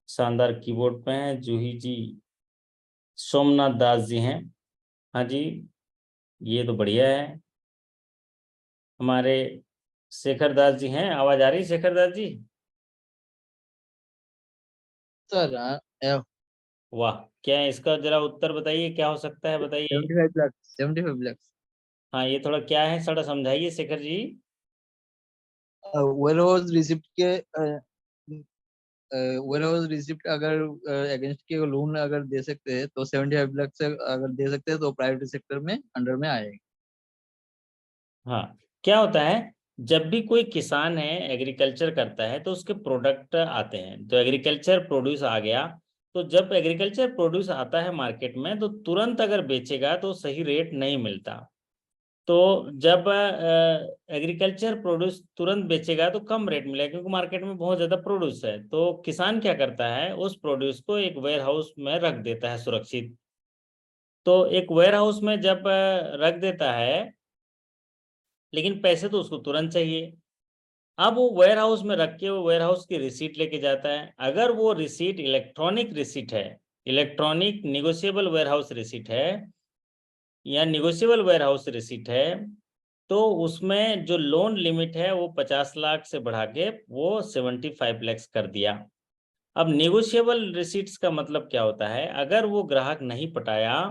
शानदार कीबोर्ड पे हैं। जूही जी, सोमनाथ दास जी हैं। हाँ जी, ये तो बढ़िया है। हमारे शेखर दास जी हैं, आवाज आ रही है शेखर दास जी? सर वाह, क्या है इसका, जरा उत्तर बताइए, क्या हो सकता है बताइए। 75 लाख 75 लाख। हाँ, ये थोड़ा क्या है, थोड़ा समझाइए शेखर जी। वेयरहाउस रिसिप्ट के वेयरहाउस रिसिप्ट अगर अगेंस्ट के लोन अगर दे सकते हैं तो 75 लाख से अगर दे सकते हैं तो प्राइवेट सेक्टर में अंडर में आएगा। हाँ, क्या होता है, जब भी कोई किसान है एग्रीकल्चर करता है तो उसके प्रोडक्ट आते हैं, तो एग्रीकल्चर प्रोड्यूस आ गया तो तो जब एग्रीकल्चर प्रोड्यूस आता है मार्केट में तो तुरंत अगर बेचेगा तो सही रेट नहीं मिलता। तो जब एग्रीकल्चर प्रोड्यूस तुरंत बेचेगा तो कम रेट मिलेगा, क्योंकि मार्केट में बहुत ज़्यादा प्रोड्यूस है। तो किसान क्या करता है, उस प्रोड्यूस को एक वेयर हाउस में रख देता है सुरक्षित। तो एक वेयर हाउस में जब रख देता है, लेकिन पैसे तो उसको तुरंत चाहिए। अब वो वेयर हाउस में रख के वो वेयर हाउस की रिसीट लेके जाता है। अगर वो रिसीट इलेक्ट्रॉनिक रिसीट है, electronic negotiable warehouse receipt है या निगोशिएबल वेयर हाउस रिसीट है, तो उसमें जो लोन लिमिट है वो 50 लाख से बढ़ा के वो 75 लाख कर दिया। अब निगोशिएबल रिसीट्स का मतलब क्या होता है, अगर वो ग्राहक नहीं पटाया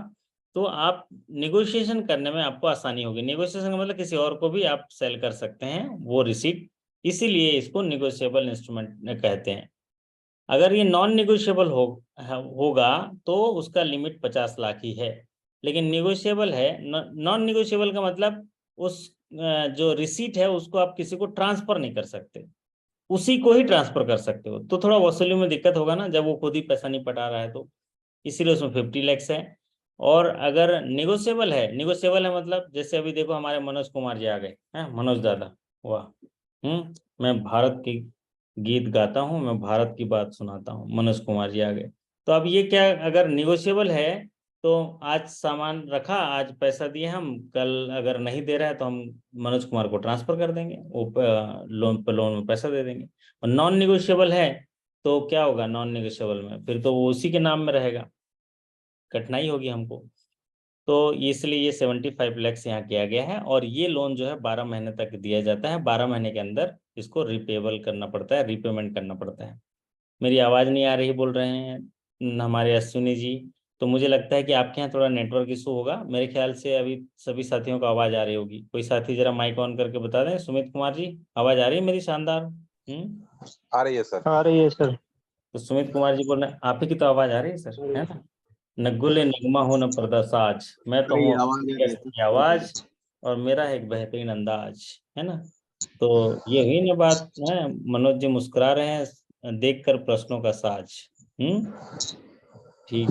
तो आप निगोशिएशन करने में आपको आसानी होगी। निगोशिएशन का मतलब किसी और को भी आप सेल कर सकते हैं वो रिसीट, इसीलिए इसको निगोशिएबल इंस्ट्रूमेंट कहते हैं। अगर ये नॉन निगोशिएबल होगा तो उसका लिमिट 50 लाख ही है, लेकिन निगोशिएबल है। नॉन निगोशिएबल का मतलब उस जो रिसीट है उसको आप किसी को ट्रांसफर नहीं कर सकते, उसी को ही ट्रांसफर कर सकते हो। तो थोड़ा वसूली में दिक्कत होगा ना, जब वो खुद ही पैसा नहीं पटा रहा है, तो इसीलिए उसमें 50 लाख है। और अगर निगोशिएबल है मतलब जैसे अभी देखो हमारे मनोज कुमार जी आ गए हैं, मनोज दादा, वाह, मैं भारत की गीत गाता हूँ, मैं भारत की बात सुनाता हूँ, मनोज कुमार जी आ गए। तो अब ये क्या, अगर निगोशिएबल है तो आज सामान रखा, आज पैसा दिए हम, कल अगर नहीं दे रहा है तो हम मनोज कुमार को ट्रांसफर कर देंगे, वो लोन में पैसा दे देंगे। और नॉन निगोशिएबल है तो क्या होगा, नॉन निगोशिएबल में फिर तो वो उसी के नाम में रहेगा, कठिनाई होगी हमको। तो इसलिए ये 75 लाख यहाँ किया गया है। और ये लोन जो है 12 महीने तक दिया जाता है, 12 महीने के अंदर इसको रिपेबल करना पड़ता है, रीपेमेंट करना पड़ता है। मेरी आवाज़ नहीं आ रही बोल रहे हैं हमारे अश्विनी जी, तो मुझे लगता है कि आपके यहाँ थोड़ा नेटवर्क इशू होगा। मेरे ख्याल से अभी सभी साथियों को आवाज़ आ रही होगी। कोई साथी जरा माइक ऑन करके बता दें। सुमित कुमार जी, आवाज़ आ रही है मेरी शानदार? आ रही है सर। आ रही है सर। तो सुमित कुमार जी बोल रहे हैं, आप ही की तो आवाज़ आ रही है सर, है ना? न गुल नगमा हो न पर्दा साज, मैं तो हूँ की आवाज और मेरा है एक बेहतरीन अंदाज, है ना? तो ये हुई ना बात है। मनोज जी मुस्कुरा रहे हैं देखकर प्रश्नों का साज। ठीक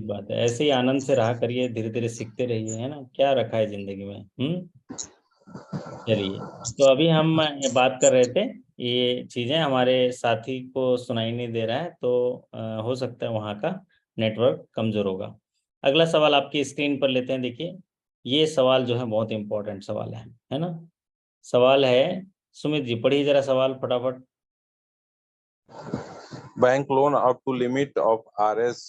बात है, ऐसे ही आनंद से रहा करिए, धीरे धीरे सीखते रहिए, है ना? क्या रखा है जिंदगी में। चलिए, तो अभी हम बात कर रहे थे, ये चीजें हमारे साथी को सुनाई नहीं दे रहा है, तो हो सकता है वहाँ का नेटवर्क कमजोर होगा। अगला सवाल आपकी स्क्रीन पर लेते हैं। देखिए, ये सवाल जो है बहुत इंपॉर्टेंट सवाल है ना? सवाल है, सुमित जी पढ़िए जरा सवाल फटाफट। Bank loan up to limit of Rs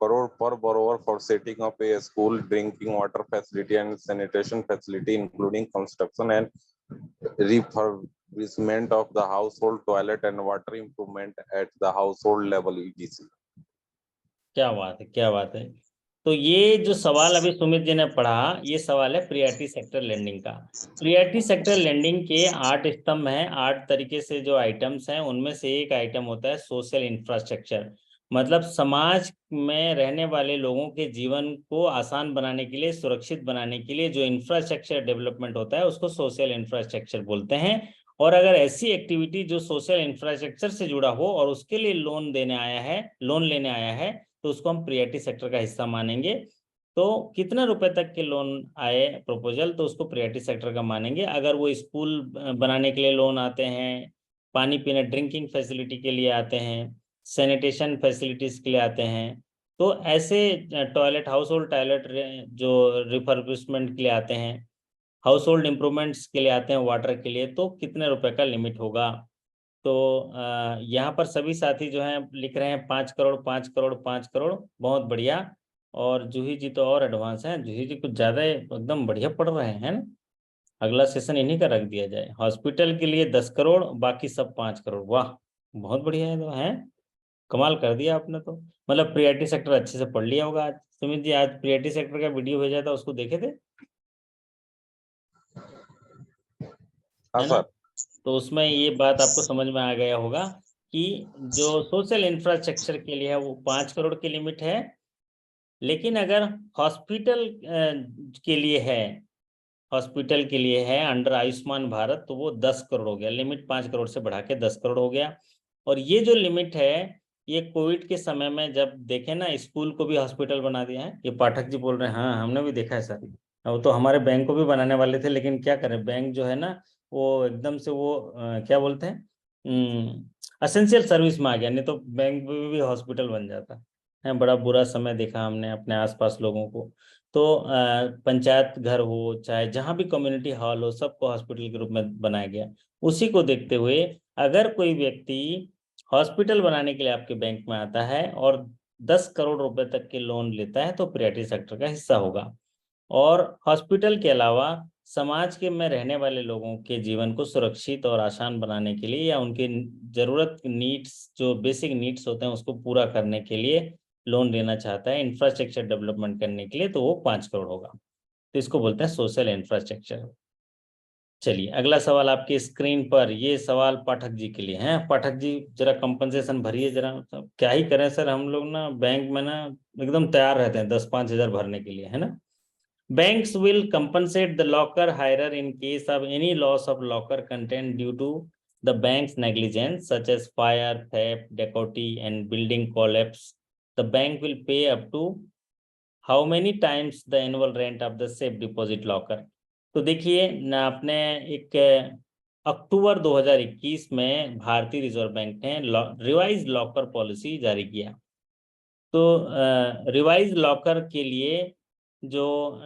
crore per borrower for setting up a school, drinking water facility and sanitation facility, including construction and refurbishment of the household toilet and water improvement at the household level etc. क्या बात है, क्या बात है। तो ये जो सवाल अभी सुमित जी ने पढ़ा, ये सवाल है प्रियॉरिटी सेक्टर लेंडिंग का। प्रियॉरिटी सेक्टर लेंडिंग के 8 स्तंभ हैं, 8 तरीके से जो आइटम्स हैं, उनमें से एक आइटम होता है सोशल इंफ्रास्ट्रक्चर। मतलब समाज में रहने वाले लोगों के जीवन को आसान बनाने के लिए, सुरक्षित बनाने के लिए जो इंफ्रास्ट्रक्चर डेवलपमेंट होता है उसको सोशल इंफ्रास्ट्रक्चर बोलते हैं। और अगर ऐसी एक्टिविटी जो सोशल इंफ्रास्ट्रक्चर से जुड़ा हो और उसके लिए लोन लेने आया है, तो उसको हम प्रियॉरिटी सेक्टर का हिस्सा मानेंगे। तो कितने रुपए तक के लोन आए प्रपोजल, तो उसको प्रियॉरिटी सेक्टर का मानेंगे। अगर वो स्कूल बनाने के लिए लोन आते हैं, पानी पीने ड्रिंकिंग फैसिलिटी के लिए आते हैं, सैनिटेशन फैसिलिटीज के लिए आते हैं, तो ऐसे टॉयलेट, हाउस होल्ड टॉयलेट जो रिफर्बिशमेंट के लिए आते हैं, हाउस होल्ड इम्प्रूवमेंट्स के लिए आते हैं, वाटर के लिए, तो कितने रुपए का लिमिट होगा। तो यहाँ पर सभी साथी जो हैं लिख रहे हैं 5 करोड़ 5 करोड़ 5 करोड़, बहुत बढ़िया। और जूही जी तो और एडवांस हैं, जूही जी कुछ ज़्यादा एकदम बढ़िया पढ़ रहे हैं ना। अगला सेशन इन्हीं का रख दिया जाए। हॉस्पिटल के लिए 10 करोड़, बाकी सब 5 करोड़। वाह, बहुत बढ़िया है, तो है कमाल कर दिया आपने तो। मतलब प्रियॉरिटी सेक्टर अच्छे से पढ़ लिया होगा आज। सुमित जी आज प्रियॉरिटी सेक्टर का वीडियो भेजा था, उसको देखे थे? हाँ सर। तो उसमें ये बात आपको समझ में आ गया होगा कि जो सोशल इंफ्रास्ट्रक्चर के लिए है वो 5 करोड़ की लिमिट है, लेकिन अगर हॉस्पिटल के लिए है, हॉस्पिटल के लिए है अंडर आयुष्मान भारत, तो वो 10 करोड़ हो गया। लिमिट 5 करोड़ से बढ़ा के 10 करोड़ हो गया। और ये जो लिमिट है ये कोविड के समय में जब देखे ना, स्कूल को भी हॉस्पिटल बना दिया है, ये पाठक जी बोल रहे हैं, हाँ हमने भी देखा है सर। वो तो हमारे बैंक को भी बनाने वाले थे, लेकिन क्या करें, बैंक जो है ना वो एकदम से वो क्या बोलते हैं, असेंशियल सर्विस में आ गया, नहीं तो बैंक में भी हॉस्पिटल बन जाता है। बड़ा बुरा समय देखा हमने अपने आसपास लोगों को। तो पंचायत घर हो चाहे जहाँ भी कम्युनिटी हॉल हो, सबको हॉस्पिटल के रूप में बनाया गया। उसी को देखते हुए अगर कोई व्यक्ति हॉस्पिटल बनाने के लिए आपके बैंक में आता है और 10 करोड़ रुपए तक के लोन लेता है तो प्रियॉरिटी सेक्टर का हिस्सा होगा। और हॉस्पिटल के अलावा समाज के में रहने वाले लोगों के जीवन को सुरक्षित और आसान बनाने के लिए या उनके जरूरत नीड्स, जो बेसिक नीड्स होते हैं उसको पूरा करने के लिए लोन लेना चाहता है, इंफ्रास्ट्रक्चर डेवलपमेंट करने के लिए, तो वो 5 करोड़ होगा। तो इसको बोलते हैं सोशल इंफ्रास्ट्रक्चर। चलिए अगला सवाल आपकी स्क्रीन पर, ये सवाल पाठक जी के लिए है। पाठक जी जरा कंपनसेशन भरिए जरा। क्या ही करें सर, हम लोग ना बैंक में ना एकदम तैयार रहते हैं 10-5 हजार भरने के लिए, है ना। Banks will compensate the locker hirer in case of any loss of locker content due to the bank's negligence, such as fire, theft, dacoity, and building collapse. The bank will pay up to how many times the annual rent of the safe deposit locker? तो देखिए ना, आपने एक अक्टूबर 2021 में भारतीय reserve bank ने revise locker policy जारी किया। तो रिवाइज लॉकर के लिए जो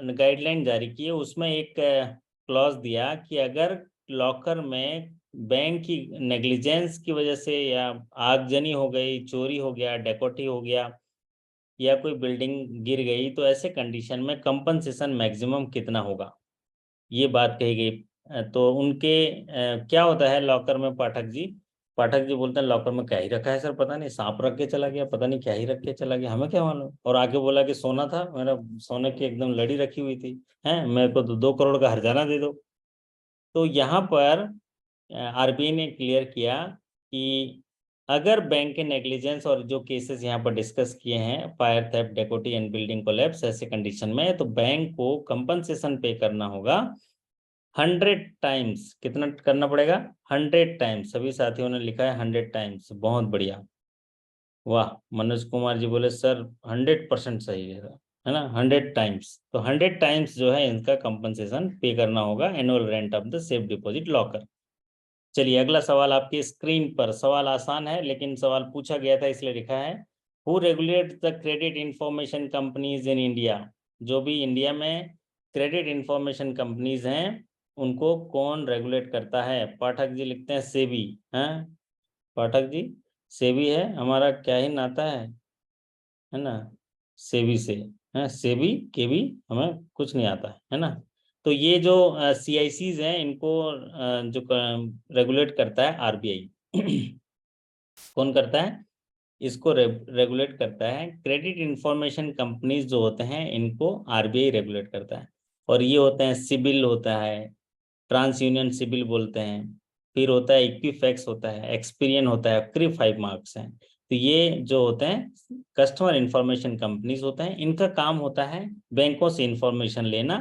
गाइडलाइन जारी की है उसमें एक क्लॉज दिया कि अगर लॉकर में बैंक की नेग्लिजेंस की वजह से या आगजनी हो गई, चोरी हो गया, डकैती हो गया या कोई बिल्डिंग गिर गई, तो ऐसे कंडीशन में कंपनसेशन मैक्सिमम कितना होगा, ये बात कही गई। तो उनके क्या होता है लॉकर में, पाठक जी बोलते हैं लॉकर में क्या ही रखा है सर, पता नहीं सांप रख के चला गया, पता नहीं क्या ही रख के चला गया, हमें क्या मालूम। और आगे बोला कि सोना था, मेरा सोने की एकदम लड़ी रखी हुई थी, है, मेरे को तो 2 करोड़ का हर्जाना दे दो। तो यहाँ पर आरबीआई ने क्लियर किया कि अगर बैंक के नेग्लिजेंस और जो केसेस यहाँ पर डिस्कस किए हैं, फायर, थेफ्ट, डकैती एंड बिल्डिंग कोलैप्स, ऐसे कंडीशन में तो बैंक को कंपनसेशन पे करना होगा 100 टाइम्स। कितना करना पड़ेगा? 100 टाइम्स। सभी साथियों ने लिखा है 100 टाइम्स, बहुत बढ़िया, वाह। मनोज कुमार जी बोले सर 100% सही है ना, 100 टाइम्स। तो 100 टाइम्स जो है इनका कंपनसेशन पे करना होगा annual rent of the safe deposit locker. चलिए अगला सवाल आपकी स्क्रीन पर। सवाल आसान है लेकिन सवाल पूछा गया था इसलिए लिखा है, who regulate the credit information companies in India? जो भी इंडिया में क्रेडिट इंफॉर्मेशन कंपनीज हैं उनको कौन रेगुलेट करता है? पाठक जी लिखते हैं सेबी। हैं पाठक जी, सेबी है, हमारा क्या ही नाता है ना सेबी से, है सेबी केबी, हमें कुछ नहीं आता है ना। तो ये जो CICs हैं इनको जो रेगुलेट करता है आरबीआई। कौन करता है इसको? रेगुलेट करता है क्रेडिट इंफॉर्मेशन कंपनीज जो होते हैं इनको आरबीआई रेगुलेट करता है। और ये होते हैं सिबिल होता है, ट्रांस यूनियन सिबिल बोलते हैं, फिर होता है इक्विफैक्स होता है, एक्सपीरियन होता है, क्री 5 मार्क्स हैं। तो ये जो होते हैं कस्टमर इंफॉर्मेशन कंपनीज होते हैं, इनका काम होता है बैंकों से इंफॉर्मेशन लेना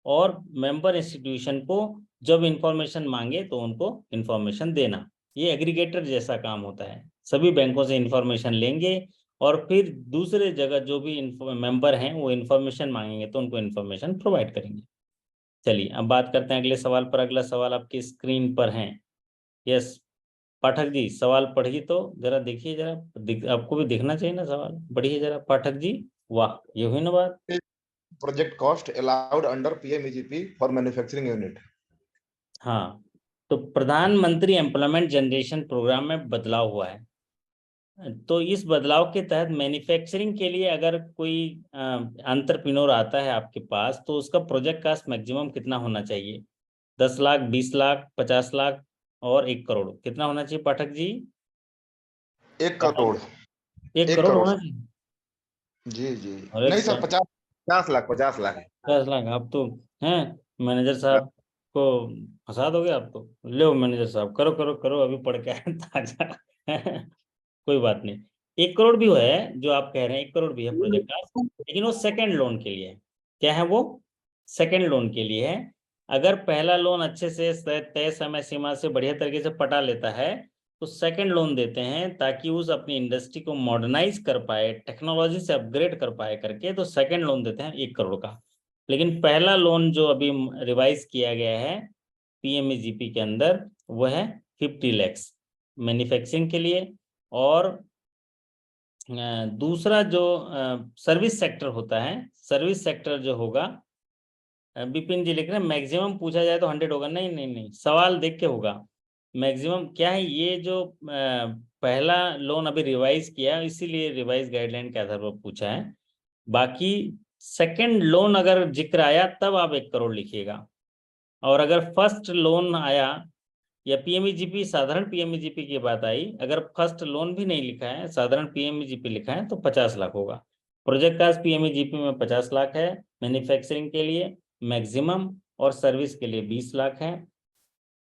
और मेंबर इंस्टीट्यूशन को जब इंफॉर्मेशन मांगे तो उनको इंफॉर्मेशन देना। ये एग्रीगेटर जैसा काम होता है, सभी बैंकों से इंफॉर्मेशन लेंगे और फिर दूसरे जगह जो भी मेंबर हैं वो इंफॉर्मेशन मांगेंगे तो उनको इंफॉर्मेशन प्रोवाइड करेंगे। चलिए अब बात करते हैं अगले सवाल पर। अगला सवाल आपकी स्क्रीन पर है। यस पाठक जी सवाल पढ़िए तो जरा, देखिए जरा, आपको भी देखना चाहिए ना सवाल, पढ़िए जरा पाठक जी। वाह, ये हुई ना बात। Project cost allowed under PMEGP for manufacturing unit. हाँ, तो प्रधानमंत्री एम्प्लॉयमेंट जनरेशन प्रोग्राम में बदलाव हुआ है। तो इस बदलाव के तहत मैन्युफैक्चरिंग के लिए अगर कोई एंटरप्रेन्योर आता है आपके पास तो उसका प्रोजेक्ट कास्ट मैक्सिमम कितना होना चाहिए? 10 लाख, 20 लाख, 50 लाख और 1 करोड़, कितना होना चाहिए पाठक जी? 1 करोड़। 1 करोड़ होना चाहिए। जी जी अरे नहीं सर, 50 लाख 50 लाख। 50 लाख। आप तो हैं मैनेजर साहब को फंसा दोगे आप तो। लो मैनेजर साहब, करो करो करो, अभी पढ़ के आए ताजा। कोई बात नहीं, 1 करोड़ भी है जो आप कह रहे हैं, 1 करोड़ भी है प्रोजेक्ट का, लेकिन वो सेकंड लोन के लिए है। क्या है वो? सेकंड लोन के लिए है। अगर पहला लोन अच्छे से तय समय सीमा से बढ़िया तरीके से पटा लेता है तो सेकंड लोन देते हैं ताकि उस अपनी इंडस्ट्री को मॉडर्नाइज कर पाए, टेक्नोलॉजी से अपग्रेड कर पाए करके, तो सेकंड लोन देते हैं 1 करोड़ का। लेकिन पहला लोन जो अभी रिवाइज किया गया है पीएमईजीपी के अंदर वो है 50 लाख मैन्युफैक्चरिंग के लिए। और दूसरा जो सर्विस सेक्टर होता है, सर्विस सेक्टर जो होगा, विपिन जी लिख रहे हैं मैक्सिमम पूछा जाए तो 100 होगा। नहीं नहीं नहीं, सवाल देख के होगा। मैक्सिमम क्या है, ये जो पहला लोन अभी रिवाइज किया इसीलिए रिवाइज गाइडलाइन के आधार पर पूछा है। बाकी सेकंड लोन अगर जिक्र आया तब आप 1 करोड़ लिखिएगा, और अगर फर्स्ट लोन आया या पीएमईजीपी, साधारण पीएमईजीपी की बात आई, अगर फर्स्ट लोन भी नहीं लिखा है, साधारण पीएमईजीपी लिखा है तो 50 लाख होगा। प्रोजेक्ट कास्ट पीएमईजीपी में 50 लाख है मैन्युफैक्चरिंग के लिए मैक्सिमम, और सर्विस के लिए 20 लाख है।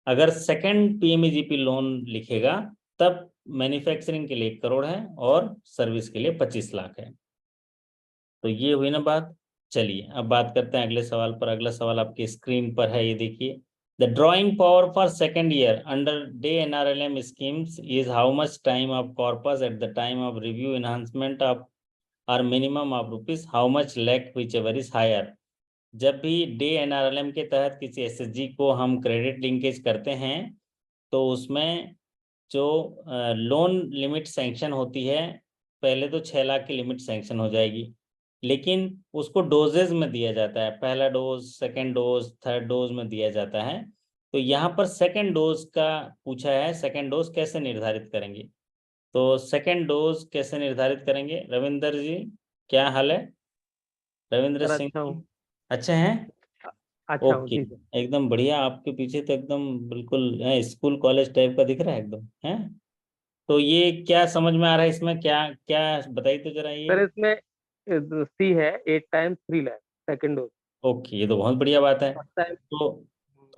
अगर सेकंड पीएमईजीपी लोन लिखेगा तब मैन्युफैक्चरिंग के लिए 1 करोड़ है और सर्विस के लिए 25 लाख है। तो ये हुई ना बात। चलिए अब बात करते हैं अगले सवाल पर। अगला सवाल आपकी स्क्रीन पर है, ये देखिए। The drawing power for second year under day NRLM schemes is how much time of corpus at the time of review enhancement of or minimum of rupees how much lakh whichever is higher। जब भी day NRLM के तहत किसी SSG को हम credit linkage करते हैं तो उसमें जो लोन लिमिट सैंक्शन होती है, पहले तो 6 लाख की लिमिट सैंक्शन हो जाएगी, लेकिन उसको डोजेज में दिया जाता है, पहला dose, second dose, third dose में दिया जाता है। तो यहाँ पर सेकंड डोज का पूछा है, सेकंड डोज कैसे निर्धारित करेंगे? तो सेकंड डोज कैसे निर्धारित करेंगे? रविंदर जी क्या हाल है? रविंद्र सर सिंह अच्छा हूँ। अच्छे हैं? अच्छा हूँ ओके, जी सर। एकदम बढ़िया। आपके पीछे तो एकदम बिल्कुल स्कूल कॉलेज टाइप का दिख रहा है एकदम, है। तो ये क्या समझ में आ रहा है इसमें, क्या क्या बताइए तो जरा ये। सर इसमें सी है 8 times 3 lakh second dose. Okay, ये तो बहुत बढ़िया बात है। फर्स्ट टाइम तो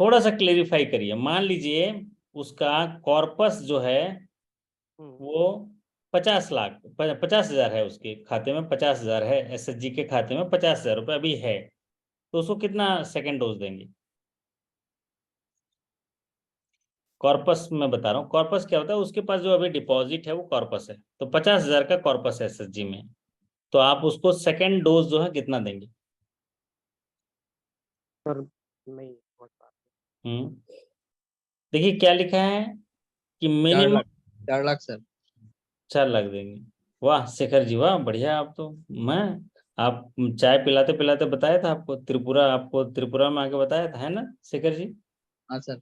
थोड़ा सा क्लेरिफाई करिए। मान लीजिए उसका कॉर्पस जो है वो 50 लाख 50,000 है, उसके खाते में 50,000 है, एसएचजी के खाते में 50,000 रुपये अभी है, तो उसको कितना सेकंड डोज देंगे? कॉर्पस में बता रहा हूँ, कॉर्पस क्या होता है, उसके पास जो अभी डिपॉजिट है वो कॉर्पस है, तो 50,000 का कॉर्पस है एसएचजी में, तो आप उसको सेकंड डोज जो है कितना देंगे? सर नहीं बहुत बात। देखिए क्या लिखा है कि 4 मिनिमम लाख 4 लाख सर। 4 लाख देंगे। वाह शेखर जी वाह, बढ़िया। आप तो मैं आप चाय पिलाते पिलाते बताया था आपको त्रिपुरा में आके बताया था, है ना शेखर जी? हाँ सर।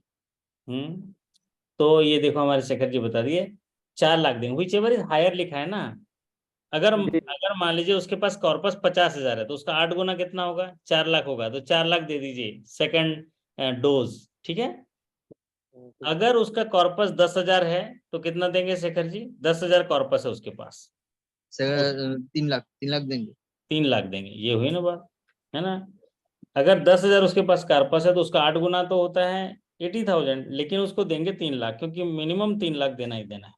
तो ये देखो हमारे शेखर जी बता दिए 4 लाख देंगे। व्हिच एवर इज हायर लिखा है ना। अगर जी अगर मान लीजिए उसके पास कॉर्पस 50,000 है तो उसका 8 गुना कितना होगा? 4 लाख होगा, तो 4 लाख दे दीजिए सेकंड डोज, ठीक है। अगर उसका कॉर्पस 10,000 है तो कितना देंगे शेखर जी? 10,000 कॉर्पस है उसके पास, सर 3 लाख देंगे। 3 लाख देंगे। ये हुई ना बात, है ना। अगर 10,000 उसके पास कार्पस है तो उसका 8 गुना तो होता है 80,000, लेकिन उसको देंगे 3 लाख, क्योंकि मिनिमम 3 लाख देना ही देना है।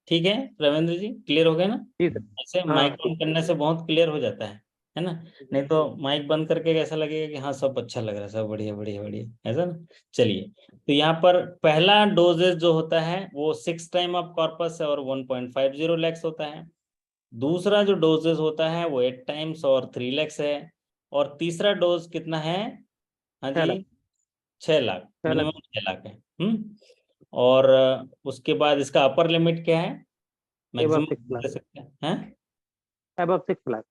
ठीक है रविंद्र जी, क्लियर हो गया ना? जी सर। ऐसे हाँ माइक ऑन करने से बहुत क्लियर हो जाता है ना। नहीं तो माइक बंद करके ऐसा लगेगा कि हाँ सब अच्छा लग रहा है, सब बढ़िया बढ़िया बढ़िया, ऐसा ना। चलिए, तो यहाँ पर पहला डोजेज जो होता है वो 6 टाइम ऑफ कॉर्पस है और 1.50 लैक्स होता है। दूसरा जो डोजेज होता है वो 8 टाइम्स और 3 लैक्स है। और तीसरा डोज कितना है? हाँ 6 लाख जी, 6 लाख, 6 लाख मिनिमम 6 लाख है। और उसके बाद इसका अपर लिमिट क्या है? एबव मैक्सिमम 6 लाख दे सकते हैं एबव 6 लाख।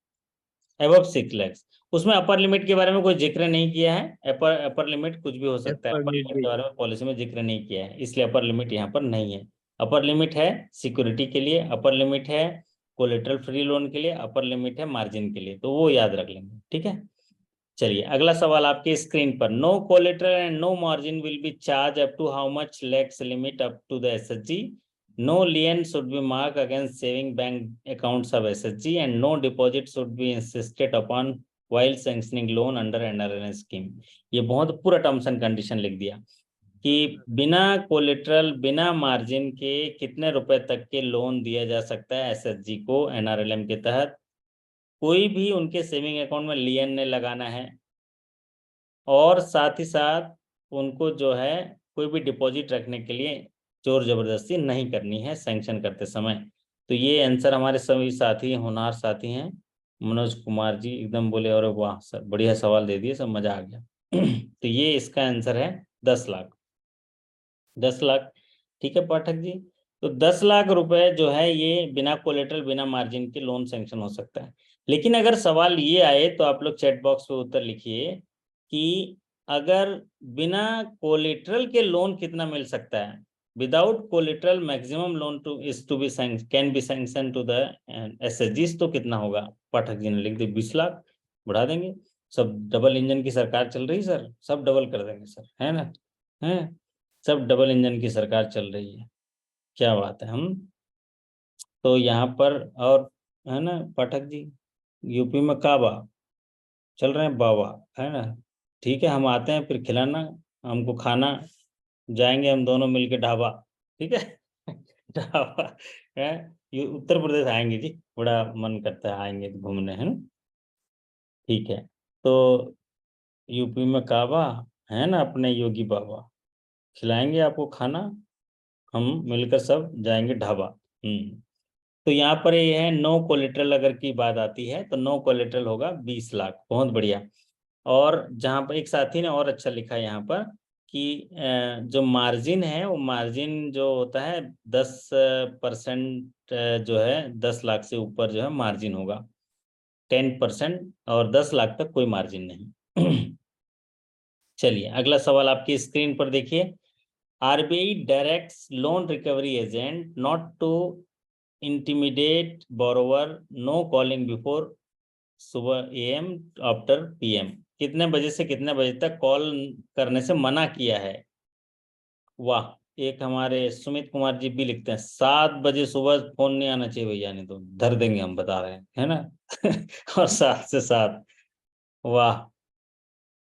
एबव 6 लैक्स। उसमें अपर लिमिट के बारे में कोई जिक्र नहीं किया है। अपर लिमिट कुछ भी हो एज सकता है, पर अपर नीड लिमिट के बेस। बारे में पॉलिसी में जिक्र नहीं किया है, इसलिए अपर लिमिट यहाँ पर नहीं है। अपर लिमिट है सिक्योरिटी के लिए, अपर लिमिट है कोलेटरल फ्री लोन के लिए, अपर लिमिट है मार्जिन के लिए, तो वो याद रख लेंगे, ठीक है। चलिए अगला सवाल आपके स्क्रीन पर। No collateral and no margin will be charge up to how much lakhs limit up to the SHG. No lien should be marked against saving bank accounts of SHG and no deposit should be insisted upon while sanctioning loan under NRLM scheme। ये बहुत पूरा terms and condition लिख दिया कि बिना collateral बिना margin के कितने रुपए तक के लोन दिया जा सकता है एसएचजी को एनआरएलएम के तहत। कोई भी उनके सेविंग अकाउंट में लियन ने लगाना है, और साथ ही साथ उनको जो है कोई भी डिपॉजिट रखने के लिए जोर जबरदस्ती नहीं करनी है सैंक्शन करते समय। तो ये आंसर हमारे सभी साथी होनहार साथी हैं। मनोज कुमार जी एकदम बोले और वाह सर बढ़िया सवाल दे दिए, सब मजा आ गया। तो ये इसका आंसर है 10 लाख। 10 लाख, ठीक है पाठक जी। तो 10 लाख रुपए जो है ये बिना कोलेटरल बिना मार्जिन के लोन सैंक्शन हो सकता है। लेकिन अगर सवाल ये आए तो आप लोग चैट बॉक्स पे उत्तर लिखिए कि अगर बिना कोलेटरल के लोन कितना मिल सकता है। Without collateral maximum loan to is to be can be sanction to the एसएचजीज, तो कितना होगा? पाठक जी ने लिख दिया 20 लाख। बढ़ा देंगे, सब डबल इंजन की सरकार चल रही सर, सब डबल कर देंगे सर, है ना? है, सब डबल इंजन की सरकार चल रही है, क्या बात है। हम तो यहाँ पर और है ना पाठक जी, यूपी में काबा चल रहे हैं बाबा, है ना? ठीक है, हम आते हैं फिर खिलाना हमको खाना, जाएंगे हम दोनों मिलके ढाबा, ठीक है? ढाबा है, ये उत्तर प्रदेश आएंगे जी, बड़ा मन करता है आएंगे घूमने, है ना? ठीक है, तो यूपी में काबा है ना, अपने योगी बाबा खिलाएंगे आपको खाना, हम मिलकर सब जाएंगे ढाबा। तो यहाँ पर ये है नो कोलेटरल अगर की बात आती है तो नो कोलेटरल होगा 20 लाख। बहुत बढ़िया। और जहाँ पर एक साथी ने और अच्छा लिखा है यहाँ पर कि जो मार्जिन है वो मार्जिन जो होता है 10% जो है 10 लाख से ऊपर जो है मार्जिन होगा 10%, और 10 लाख तक कोई मार्जिन नहीं। चलिए अगला सवाल आपकी स्क्रीन पर देखिए। RBI directs loan recovery agent not to intimidate borrower, no calling before सुबह AM आफ्टर PM। कितने बजे से कितने बजे तक कॉल करने से मना किया है? वाह, एक हमारे सुमित कुमार जी भी लिखते हैं 7 बजे सुबह फोन नहीं आना चाहिए भैया, नहीं तो धर देंगे, हम बता रहे हैं, है ना? और 7 से 7, वाह,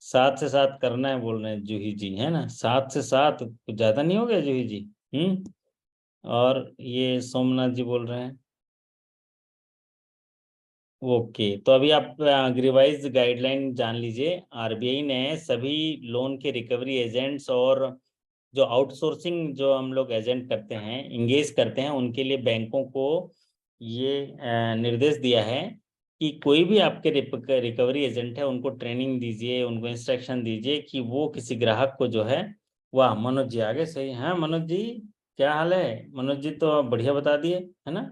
7 से 7 करना है बोल रहे हैं जूही जी, है ना? 7 से 7 कुछ ज्यादा नहीं हो गया जूही जी? और ये सोमनाथ जी बोल रहे हैं ओके। तो अभी आप रिवाइज गाइडलाइन जान लीजिए। आरबीआई ने सभी लोन के रिकवरी एजेंट्स और जो आउटसोर्सिंग जो हम लोग एजेंट करते हैं, इंगेज करते हैं, उनके लिए बैंकों को ये निर्देश दिया है कि कोई भी आपके रिकवरी एजेंट है उनको ट्रेनिंग दीजिए, उनको इंस्ट्रक्शन दीजिए कि वो किसी ग्राहक को जो है, वाह मनोज जी आगे सही है। मनोज जी क्या हाल है? मनोज जी तो बढ़िया बता दिए, है ना?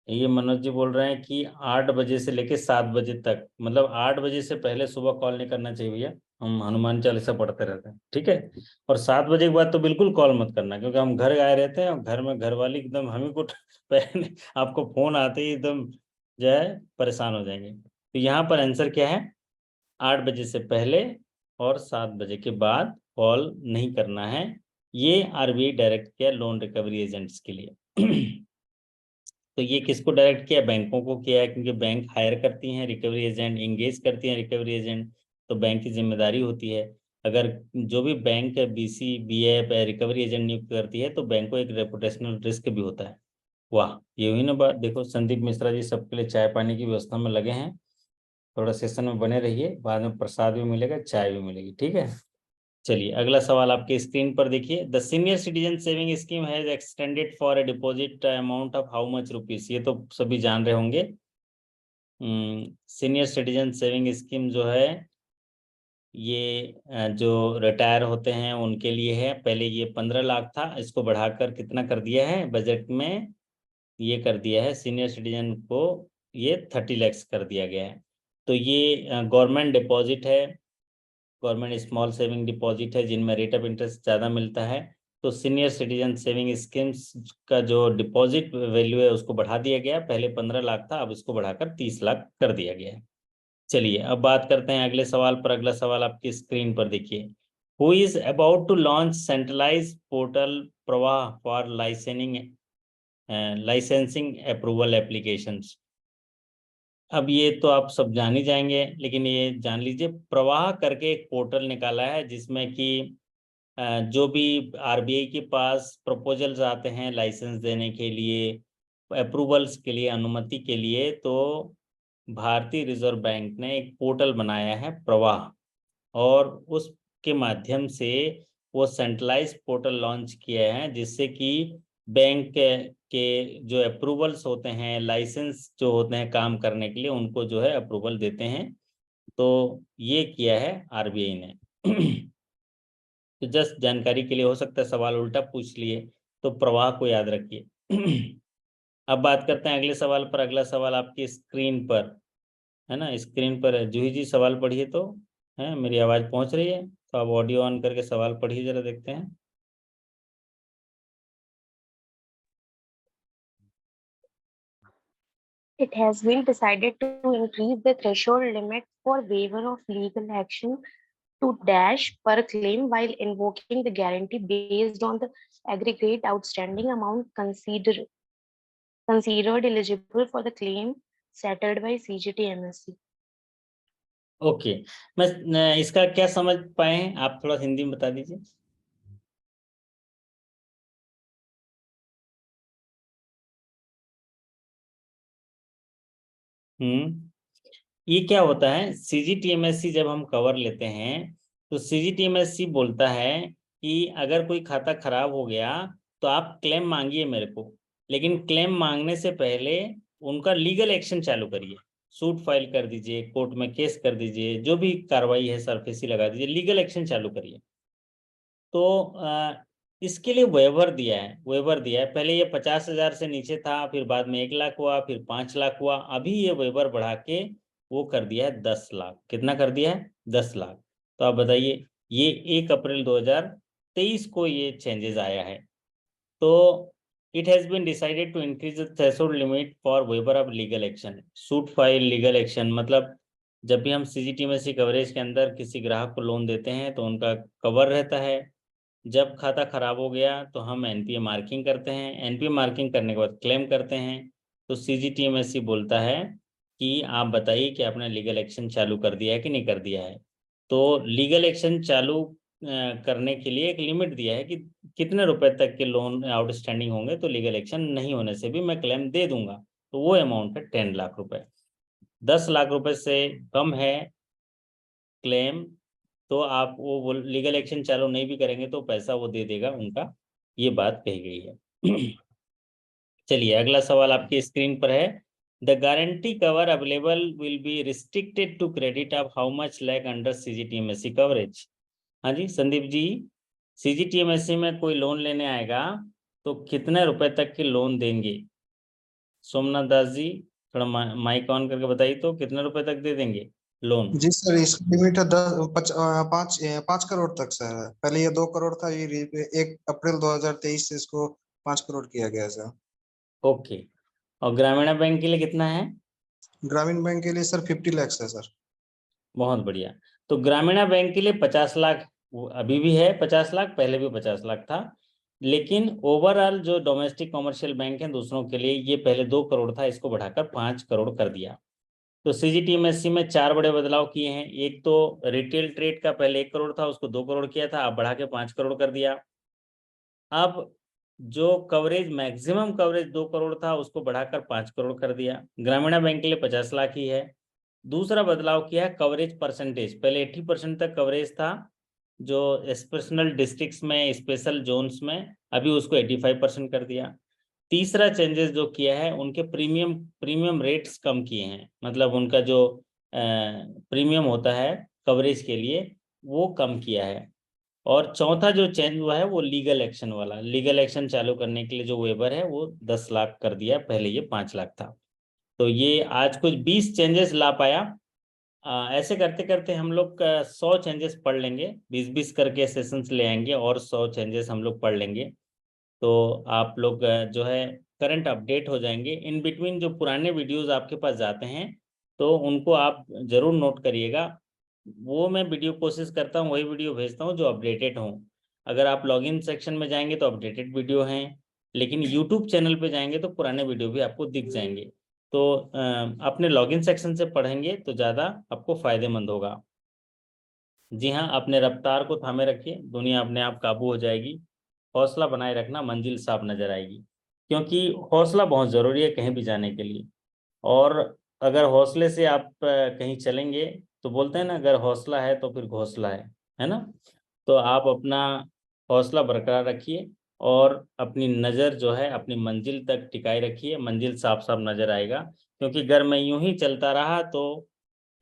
ये मनोज जी बोल रहे हैं कि 8 बजे से लेके 7 बजे तक, मतलब 8 बजे से पहले सुबह कॉल नहीं करना चाहिए भैया, हम हनुमान चालीसा पढ़ते रहते हैं, ठीक है? और 7 बजे के बाद तो बिल्कुल कॉल मत करना, क्योंकि हम घर आए रहते हैं और घर में घर वाली एकदम हमें को पहले आपको फोन आते ही एकदम जो है परेशान हो जाएंगे। तो यहाँ पर आंसर क्या है? 8 बजे से पहले और 7 बजे के बाद कॉल नहीं करना है। ये आरबीआई डायरेक्ट किया लोन रिकवरी एजेंट्स के लिए। तो ये किसको डायरेक्ट किया? बैंकों को किया है, क्योंकि बैंक हायर करती हैं रिकवरी एजेंट, इंगेज करती हैं रिकवरी एजेंट, तो बैंक की जिम्मेदारी होती है। अगर जो भी bank BC BF recovery agent नियुक्त करती है तो बैंक को एक रेपुटेशनल रिस्क भी होता है। वाह, ये हुई ना बात। देखो संदीप मिश्रा जी सबके लिए चाय पानी की व्यवस्था में लगे हैं। थोड़ा सेशन में बने रहिए, बाद में प्रसाद भी मिलेगा, चाय भी मिलेगी, ठीक है? चलिए अगला सवाल आपके स्क्रीन पर देखिए। The senior citizen saving scheme has extended for a deposit amount of how much rupees, ये तो सभी जान रहे होंगे। सीनियर सिटीजन सेविंग स्कीम जो है ये जो रिटायर होते हैं उनके लिए है। पहले ये 15 लाख था, इसको बढ़ाकर कितना कर दिया है बजट में? ये कर दिया है सीनियर सिटीजन को, ये 30 लाख कर दिया गया है। तो ये गवर्नमेंट डिपॉजिट है, गवर्नमेंट स्मॉल सेविंग डिपॉजिट है, जिनमें रेट ऑफ इंटरेस्ट ज़्यादा मिलता है। तो सीनियर सिटीजन सेविंग स्कीम्स का जो डिपॉजिट वैल्यू है उसको बढ़ा दिया गया। पहले 15 लाख था, अब इसको बढ़ाकर 30 लाख कर दिया गया है। चलिए अब बात करते हैं अगले सवाल पर। अगला सवाल आपकी स्क्रीन पर देखिए। Who is about to launch centralize portal Pravah for licensing approval applications. अब ये तो आप सब जान ही जाएंगे, लेकिन ये जान लीजिए प्रवाह करके एक पोर्टल निकाला है जिसमें कि जो भी आरबीआई के पास प्रपोजल्स आते हैं लाइसेंस देने के लिए, अप्रूवल्स के लिए, अनुमति के लिए, तो भारतीय रिजर्व बैंक ने एक पोर्टल बनाया है प्रवाह, और उसके माध्यम से वो सेंट्रलाइज पोर्टल लॉन्च किए हैं, जिससे कि बैंक के जो अप्रूवल्स होते हैं, लाइसेंस जो होते हैं काम करने के लिए, उनको जो है अप्रूवल देते हैं। तो ये किया है आरबीआई ने। तो जस्ट जानकारी के लिए, हो सकता है सवाल उल्टा पूछ लिए, तो प्रवाह को याद रखिए। अब बात करते हैं अगले सवाल पर। अगला सवाल आपकी स्क्रीन पर है ना, स्क्रीन पर है। जूही जी सवाल पढ़िए तो, है मेरी आवाज पहुंच रही है? तो आप ऑडियो ऑन करके सवाल पढ़िए, जरा देखते हैं। It has been decided to increase the threshold limit for waiver of legal action to dash per claim while invoking the guarantee based on the aggregate outstanding amount considered eligible for the claim settled by CGT MSC. Okay, मैं इसका क्या समझ पाए हैं आप, थोड़ा हिंदी में बता दीजिए। ये क्या होता है, CGTMSC जब हम कवर लेते हैं तो CGTMSC बोलता है कि अगर कोई खाता खराब हो गया तो आप क्लेम मांगिए मेरे को, लेकिन क्लेम मांगने से पहले उनका लीगल एक्शन चालू करिए। सूट फाइल कर दीजिए, कोर्ट में केस कर दीजिए, जो भी कार्रवाई है सरफेसी लगा दीजिए, लीगल एक्शन चालू करिए। तो इसके लिए वेवर दिया है, वेवर दिया है। पहले ये 50,000 से नीचे था, फिर बाद में 1 लाख हुआ, फिर 5 लाख हुआ, अभी ये वेवर बढ़ा के वो कर दिया है 10 लाख। कितना कर दिया है? 10 लाख। तो आप बताइए, ये 1 अप्रैल 2023 को ये चेंजेस आया है। तो it has been decided to increase the threshold limit for waiver of legal action. Suit file, legal action, मतलब जब भी हम CGTMSC कवरेज के अंदर किसी ग्राहक को लोन देते हैं तो उनका कवर रहता है। जब खाता खराब हो गया तो हम NPA मार्किंग करते हैं, NPA मार्किंग करने के बाद क्लेम करते हैं। तो CGTMSC बोलता है कि आप बताइए कि आपने लीगल एक्शन चालू कर दिया है कि नहीं कर दिया है। तो लीगल एक्शन चालू करने के लिए एक लिमिट दिया है कि कितने रुपए तक के लोन आउटस्टैंडिंग होंगे तो लीगल एक्शन नहीं होने से भी मैं क्लेम दे दूंगा। तो वो अमाउंट है 10 लाख रुपए। 10 लाख रुपए से कम है क्लेम तो आप वो लीगल एक्शन चालू नहीं भी करेंगे तो पैसा वो दे देगा उनका, ये बात कही गई है। चलिए अगला सवाल आपकी स्क्रीन पर है। The guarantee cover available will be restricted to credit of how much lakh under CGTMSC coverage. हाँ जी संदीप जी, CGTMSC में कोई लोन लेने आएगा तो कितने रुपए तक के लोन देंगे? सोमनाथ दास जी थोड़ा माइक ऑन करके बताइए तो, कितने रुपए तक दे देंगे लोन? जी सर, इसकी लिमिट है 5 करोड़ तक सर। पहले ये 2 करोड़ था, ये 1 अप्रैल 2023 से इसको 5 करोड़ किया गया सर। ओके, और ग्रामीण बैंक के लिए कितना है? ग्रामीण बैंक के लिए सर 50 लाख है सर। बहुत बढ़िया। तो ग्रामीण बैंक के लिए 50 लाख अभी भी है, 50 लाख पहले भी 50 लाख था, लेकिन ओवरऑल जो डोमेस्टिक कॉमर्शियल बैंक हैं दूसरों के लिए, ये पहले 2 करोड़ था, इसको बढ़ाकर 5 करोड़ कर दिया। तो CGTMSC में 4 बड़े बदलाव किए हैं। एक तो रिटेल ट्रेड का पहले 1 करोड़ था, उसको 2 करोड़ किया था, अब बढ़ा के 5 करोड़ कर दिया। अब जो कवरेज मैक्सिमम कवरेज 2 करोड़ था उसको बढ़ाकर 5 करोड़ कर दिया। ग्रामीण बैंक के लिए 50 लाख ही है। दूसरा बदलाव किया है कवरेज परसेंटेज। पहले 80% तक कवरेज था जो स्पेशल डिस्ट्रिक्ट्स में, स्पेशल जोन्स में, अभी उसको 85% कर दिया। तीसरा चेंजेस जो किया है, उनके प्रीमियम रेट्स कम किए हैं, मतलब उनका जो प्रीमियम होता है कवरेज के लिए वो कम किया है। और चौथा जो चेंज हुआ है वो लीगल एक्शन वाला, लीगल एक्शन चालू करने के लिए जो वेबर है वो 10 लाख कर दिया, पहले ये 5 लाख था। तो ये आज कुछ 20 चेंजेस ला पाया। ऐसे करते करते हम लोग 100 चेंजेस पढ़ लेंगे, 20-20 करके सेशंस ले आएंगे और 100 चेंजेस हम लोग पढ़ लेंगे। तो आप लोग जो है करंट अपडेट हो जाएंगे। इन बिटवीन जो पुराने वीडियोस आपके पास जाते हैं तो उनको आप जरूर नोट करिएगा। वो मैं वीडियो कोशिश करता हूँ वही वीडियो भेजता हूँ जो अपडेटेड हों। अगर आप लॉगिन सेक्शन में जाएंगे तो अपडेटेड वीडियो हैं, लेकिन यूट्यूब चैनल पे जाएंगे तो पुराने वीडियो भी आपको दिख जाएंगे। तो अपने लॉगिन सेक्शन से पढ़ेंगे तो ज़्यादा आपको फायदेमंद होगा। जी हाँ, अपने रफ्तार को थामे रखिए, दुनिया अपने आप काबू हो जाएगी। हौसला बनाए रखना, मंजिल साफ नजर आएगी, क्योंकि हौसला बहुत ज़रूरी है कहीं भी जाने के लिए। और अगर हौसले से आप कहीं चलेंगे तो बोलते हैं ना, अगर हौसला है तो फिर घोंसला है ना। तो आप अपना हौसला बरकरार रखिए और अपनी नज़र जो है अपनी मंजिल तक टिकाए रखिए। मंजिल साफ साफ नजर आएगा, क्योंकि अगर मैं यूं ही चलता रहा तो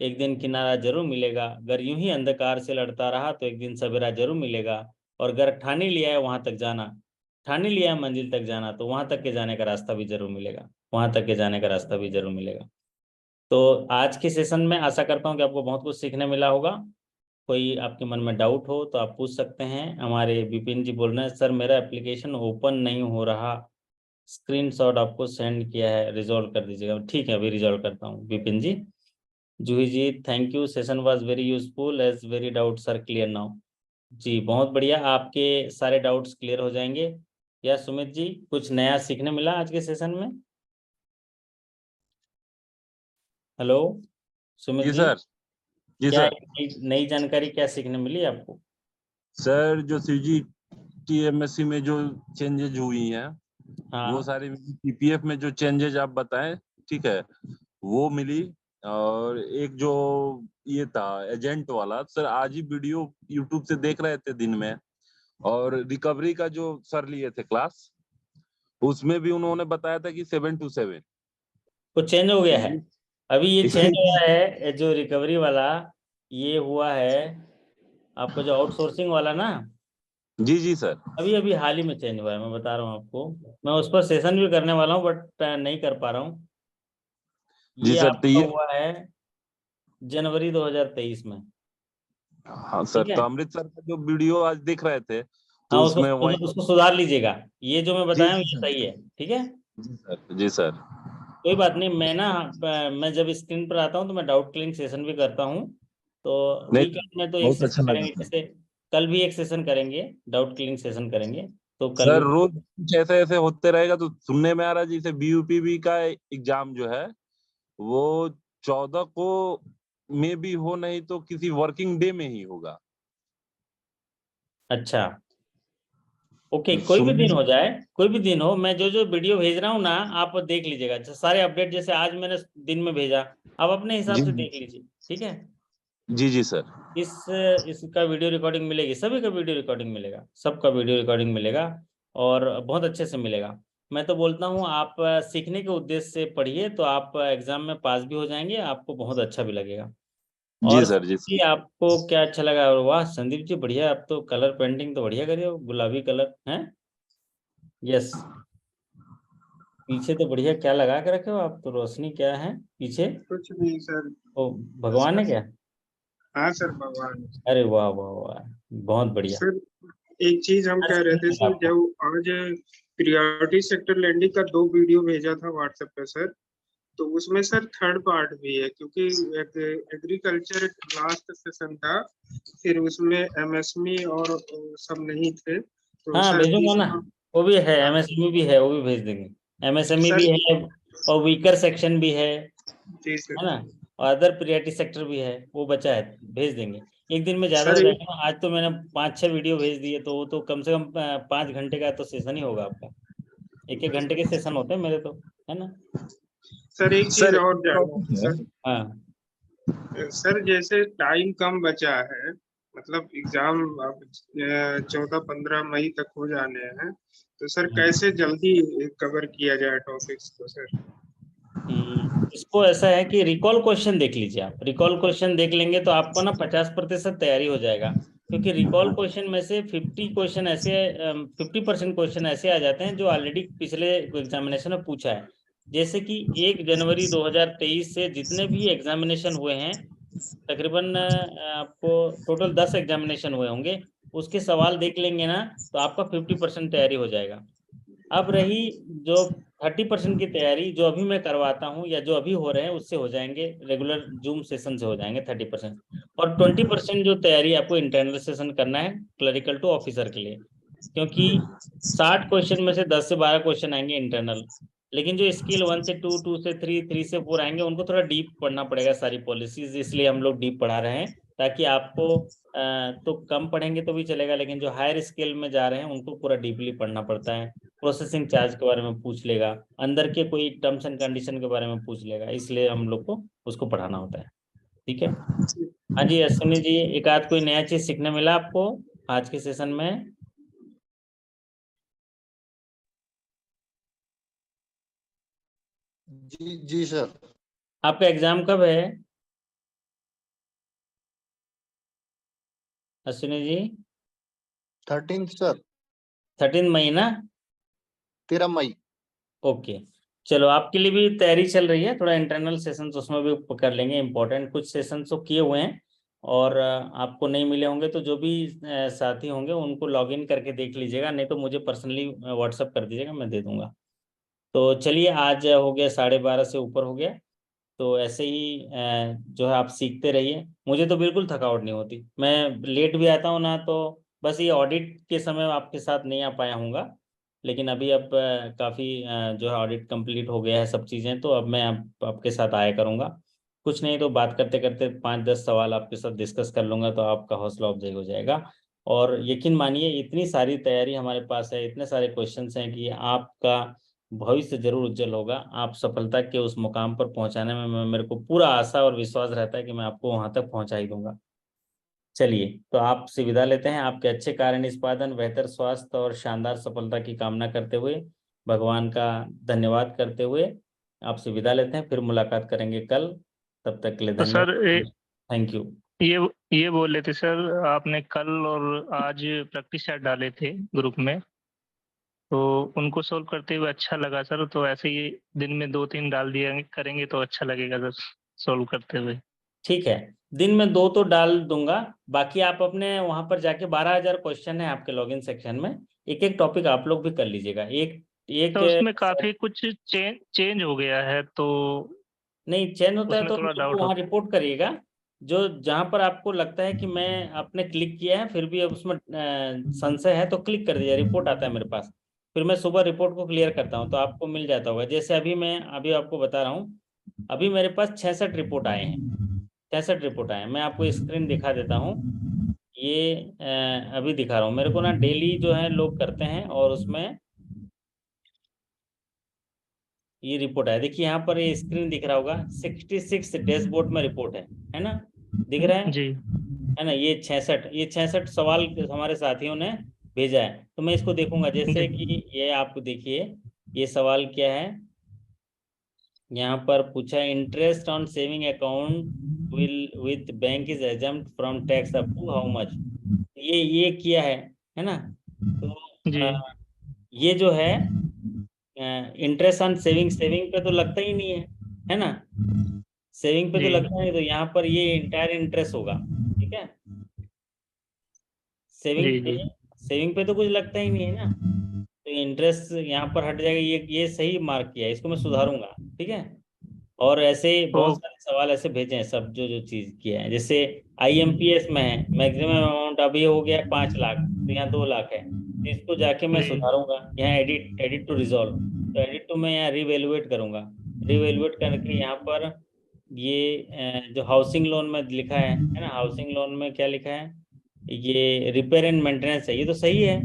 एक दिन किनारा जरूर मिलेगा, अगर यूं ही अंधकार से लड़ता रहा तो एक दिन सवेरा जरूर मिलेगा। और अगर ठान ही लिया है वहां तक जाना, ठान ही लिया है मंजिल तक जाना, तो वहां तक के जाने का रास्ता भी जरूर मिलेगा, वहां तक के जाने का रास्ता भी जरूर मिलेगा। तो आज के सेशन में आशा करता हूँ कि आपको बहुत कुछ सीखने मिला होगा। कोई आपके मन में डाउट हो तो आप पूछ सकते हैं। हमारे विपिन जी बोल रहे हैं, सर मेरा एप्लीकेशन ओपन नहीं हो रहा, स्क्रीनशॉट आपको सेंड किया है, रिजॉल्व कर दीजिएगा। ठीक है, अभी रिजॉल्व करता हूँ Vipin ji. Juhi ji thank you, session was very useful as very doubts are clear now. जी बहुत बढ़िया, आपके सारे डाउट्स क्लियर हो जाएंगे। या सुमित जी कुछ नया सीखने मिला आज के सेशन में? हेलो सुमित जी जी, सर। जी क्या सर। नई जानकारी क्या सीखने मिली आपको? सर जो सीजी टीएमएससी में जो चेंजेज हुई हैं, हाँ वो सारी पीपीएफ में जो चेंजेज आप बताएं, ठीक है, वो मिली। और एक जो ये था एजेंट वाला, सर आज ही वीडियो यूट्यूब से देख रहे थे दिन में, और रिकवरी का जो सर लिए थे क्लास, उसमें भी उन्होंने बताया था कि 7 to 7। कुछ चेंज हो गया है? अभी ये चेंज हुआ जी है जो रिकवरी वाला, ये हुआ है आपका जो आउटसोर्सिंग वाला ना, जी सर। अभी अभी हाल ही में चेंज हुआ है। मैं बता रहा हूँ आपको, मैं उस पर सेशन भी करने वाला हूँ बट नहीं कर पा रहा हूँ। जी ये सर, तो आपका ये, हुआ है जनवरी 2023 में। हाँ सर, ठीक है, तो अमृतसर का जो वीडियो आज देख रहे थे, तो हाँ उसको उसमें वही। उसको सुधार लीजिएगा। ये जो मैं जी बताया हूँ जी ये सर। सही है, ठीक है। जी सर। जी सर। कोई बात नहीं, मैं ना मैं जब स्क्रीन पर आता हूँ तो मैं डाउट क्लियरिंग सेशन भी करता हूँ। तो नहीं, वीकेंड में तो एक बहुत सेशन अच्छा लगा करेंगे, सर। जैसे कल भी एक सेशन करेंगे, डाउट क्लियरिंग सेशन करेंगे। तो कल सर भी रोज कुछ ऐसे ऐसे होते रहेगा तो सुनने में आ रहा है, जैसे बीयूपीबी का एग्जाम जो है वो 14 को में भी हो, नहीं तो किसी वर्किंग डे में ही होगा। अच्छा ओके, तो कोई भी सुनने दिन में। हो जाए, कोई भी दिन हो, मैं जो जो वीडियो भेज रहा हूँ ना आप देख लीजिएगा। सारे अपडेट जैसे आज मैंने दिन में भेजा, आप अपने हिसाब जी से जी। देख लीजिए, ठीक है। जी सर। इस इसका वीडियो रिकॉर्डिंग मिलेगी, सभी का वीडियो रिकॉर्डिंग मिलेगा, सबका वीडियो रिकॉर्डिंग मिलेगा और बहुत अच्छे से मिलेगा। मैं तो बोलता हूँ आप सीखने के उद्देश्य से पढ़िए तो आप एग्जाम में पास भी हो जाएंगे, आपको बहुत अच्छा भी लगेगा। जी और सर। जी जी आपको क्या अच्छा लगा? और वाह संदीप जी बढ़िया, आप तो कलर पेंटिंग तो बढ़िया करिए, गुलाबी कलर है। यस, पीछे तो बढ़िया क्या लगा के रखे हो आप तो, रोशनी क्या है पीछे? कुछ नहीं सर। ओ बस भगवान है क्या? हाँ सर, भगवान। अरे वाह वाह वाह, बहुत बढ़िया। सर एक चीज हम आज कह रहे कैसा थे लगा सर, आपको? जब आज प्रियोरिटी सेक्टर लैंडिंग का 2 वीडियो भेजा था व्हाट्सएप पे सर, तो उसमें सर थर्ड पार्ट भी है, क्योंकि एग्रीकल्चर लास्ट सेशन था, फिर उसमें एमएसएमई और सब नहीं थे, तो हाँ सर भेजूंगा बीच ना, में। वो भी है, हाँ एमएसएमई भी है, वो भी भेज देंगे। एमएसएमई भी सर। है और वीकर सेक्शन भी जी सर। है ना, और अदर प्रियोरिटी सेक्टर भी है, वो बचा है, भेज देंगे। एक दिन में ज्यादा हो सर जाएगा ना, आज तो मैंने 5-6 वीडियो भेज दिए, तो वो तो कम से कम 5 घंटे का तो सेशन ही होगा आपका। 1-1 घंटे के सेशन होते हैं मेरे तो, है ना। सर एक चीज सर और एक जानना टॉपिक था है। सर। हाँ सर जैसे टाइम कम बचा है, मतलब एग्जाम अब 14-15 मई तक हो जाने हैं, तो सर हाँ। कैसे जल्दी कवर किया जाए टॉपिक्स को सर? इसको ऐसा है कि रिकॉल क्वेश्चन देख लीजिए। आप रिकॉल क्वेश्चन देख लेंगे तो आपको ना 50% तैयारी हो जाएगा, क्योंकि रिकॉल क्वेश्चन में से 50% क्वेश्चन ऐसे आ जाते हैं जो ऑलरेडी पिछले एग्जामिनेशन में पूछा है। जैसे कि 1 जनवरी 2023 से जितने भी एग्जामिनेशन हुए हैं, तकरीबन आपको टोटल 10 एग्जामिनेशन हुए होंगे, उसके सवाल देख लेंगे ना तो आपका 50% तैयारी हो जाएगा। अब रही जो 30% की तैयारी, जो अभी मैं करवाता हूँ या जो अभी हो रहे हैं उससे हो जाएंगे, रेगुलर जूम सेशन से हो जाएंगे 30%। और 20% जो तैयारी आपको इंटरनल सेशन करना है क्लरिकल टू ऑफिसर के लिए, क्योंकि 60 क्वेश्चन में से 10 से 12 क्वेश्चन आएंगे इंटरनल। लेकिन जो स्केल 1 से 2, 2 से 3, 3 से 4 आएंगे उनको थोड़ा डीप पढ़ना पड़ेगा सारी पॉलिसीज, इसलिए हम लोग डीप पढ़ा रहे हैं, ताकि आपको तो कम पढ़ेंगे तो भी चलेगा, लेकिन जो हायर स्केल में जा रहे हैं उनको पूरा डीपली पढ़ना पड़ता है। प्रोसेसिंग चार्ज के बारे में पूछ लेगा, अंदर के कोई टर्म्स एंड कंडीशन के बारे में पूछ लेगा, इसलिए हम लोग को उसको पढ़ाना होता है। ठीक है। हाँ जी अश्विनी जी, एक आध कोई नया चीज सीखने मिला आपको आज के सेशन में? जी जी सर। आपका एग्जाम कब है अश्विनी जी? 13 सर। 13 मई ना? 13 मई। ओके, चलो आपके लिए भी तैयारी चल रही है, थोड़ा इंटरनल सेशंस उसमें भी कर लेंगे, इंपॉर्टेंट कुछ सेशंस तो किए हुए हैं और आपको नहीं मिले होंगे तो जो भी साथी होंगे उनको लॉगिन करके देख लीजिएगा, नहीं तो मुझे पर्सनली व्हाट्सअप कर दीजिएगा, मैं दे दूंगा। तो चलिए, आज हो गया 12:30 से ऊपर हो गया, तो ऐसे ही जो है आप सीखते रहिए। मुझे तो बिल्कुल थकावट नहीं होती, मैं लेट भी आता हूँ ना, तो बस ये ऑडिट के समय आपके साथ नहीं आ पाया हूँगा, लेकिन अभी अब काफ़ी जो है ऑडिट कंप्लीट हो गया है सब चीज़ें, तो अब मैं आपके साथ आया करूँगा। कुछ नहीं तो बात करते करते 5-10 सवाल आपके साथ डिस्कस कर लूँगा, तो आपका हौसला अफजाई हो जाएगा। और यकीन मानिए, इतनी सारी तैयारी हमारे पास है, इतने सारे क्वेश्चंस हैं कि आपका भविष्य जरूर उज्जवल होगा। आप सफलता के उस मुकाम पर पहुंचाने में मेरे को पूरा आशा और विश्वास रहता है कि मैं आपको वहां तक पहुंचा ही दूंगा। चलिए, तो आपसे विदा लेते हैं, आपके अच्छे कार्य निष्पादन, बेहतर स्वास्थ्य और शानदार सफलता की कामना करते हुए, भगवान का धन्यवाद करते हुए आपसे विदा लेते हैं। फिर मुलाकात करेंगे कल, तब तक के लिए तो सर धन्यवाद, थैंक यू। ये बोल रहे थे सर, आपने कल और आज प्रैक्टिस सेट डाले थे ग्रुप में, तो उनको सोल्व करते हुए अच्छा लगा सर, तो ऐसे ही दिन में 2-3 डाल दिया करेंगे तो अच्छा लगेगा सर सोल्व करते हुए। ठीक है, दिन में 2 तो डाल दूंगा, बाकी आप अपने वहां पर जाके 12,000 क्वेश्चन है आपके लॉगिन सेक्शन में, एक एक टॉपिक आप लोग भी कर लीजिएगा। एक एक तो उसमें काफी कुछ चेंज हो गया है, तो नहीं चेंज होता है उसमें तो थोड़ा मेरे को डाउट वहाँ होता रिपोर्ट करिएगा, जो जहाँ पर आपको लगता है कि मैं आपने क्लिक किया है फिर भी अब उसमें संशय है तो क्लिक कर दीजिए, रिपोर्ट आता है मेरे पास, फिर मैं सुबह रिपोर्ट को क्लियर करता हूँ तो आपको मिल जाता होगा। जैसे अभी मैं अभी आपको बता रहा हूँ, अभी मेरे पास 66 रिपोर्ट आए हैं, 66 रिपोर्ट आए हैं। मैं आपको स्क्रीन दिखा देता हूँ, ये अभी दिखा रहा हूँ। मेरे को ना डेली जो है लोग करते हैं और उसमें ये रिपोर्ट है, देखिए यहाँ पर ये स्क्रीन दिख रहा होगा, 66 डैशबोर्ड में रिपोर्ट है ना, दिख रहा जी। है ना? ये 66 सवाल हमारे साथियों ने भेजा है, तो मैं इसको देखूंगा। जैसे जी। कि ये आप देखिए, ये सवाल क्या है, यहाँ पर पूछा है, interest on saving account will with bank is exempt from tax up to how much, ये किया है ना? तो जी। ये जो है इंटरेस्ट ऑन सेविंग, सेविंग पे तो लगता ही नहीं है ना? सेविंग पे तो जी। लगता नहीं, तो यहाँ पर ये इंटायर इंटरेस्ट होगा, ठीक है? सेविंग जी। पे, जी। सेविंग पे तो कुछ लगता ही नहीं है ना, तो इंटरेस्ट यहाँ पर हट जाएगा। ये सही मार्क किया है, इसको मैं सुधारूंगा, ठीक है? और ऐसे ओ बहुत सारे सवाल ऐसे भेजे हैं सब, जो जो चीज किया है। जैसे आईएमपीएस में है, मैक्सिमम अमाउंट अभी हो गया है 5 लाख, तो यहाँ 2 लाख है, तो इसको जाके मैं जी। सुधारूंगा। यहाँ एडिट टू रिजॉल्व, तो एडिट टू मैं यहाँ रिवेलुएट करूंगा, रिवेलुएट करके यहाँ पर ये जो हाउसिंग लोन में लिखा है ना, हाउसिंग लोन में क्या लिखा है, ये रिपेयर एंड मेंटेनेंस है, ये तो सही है,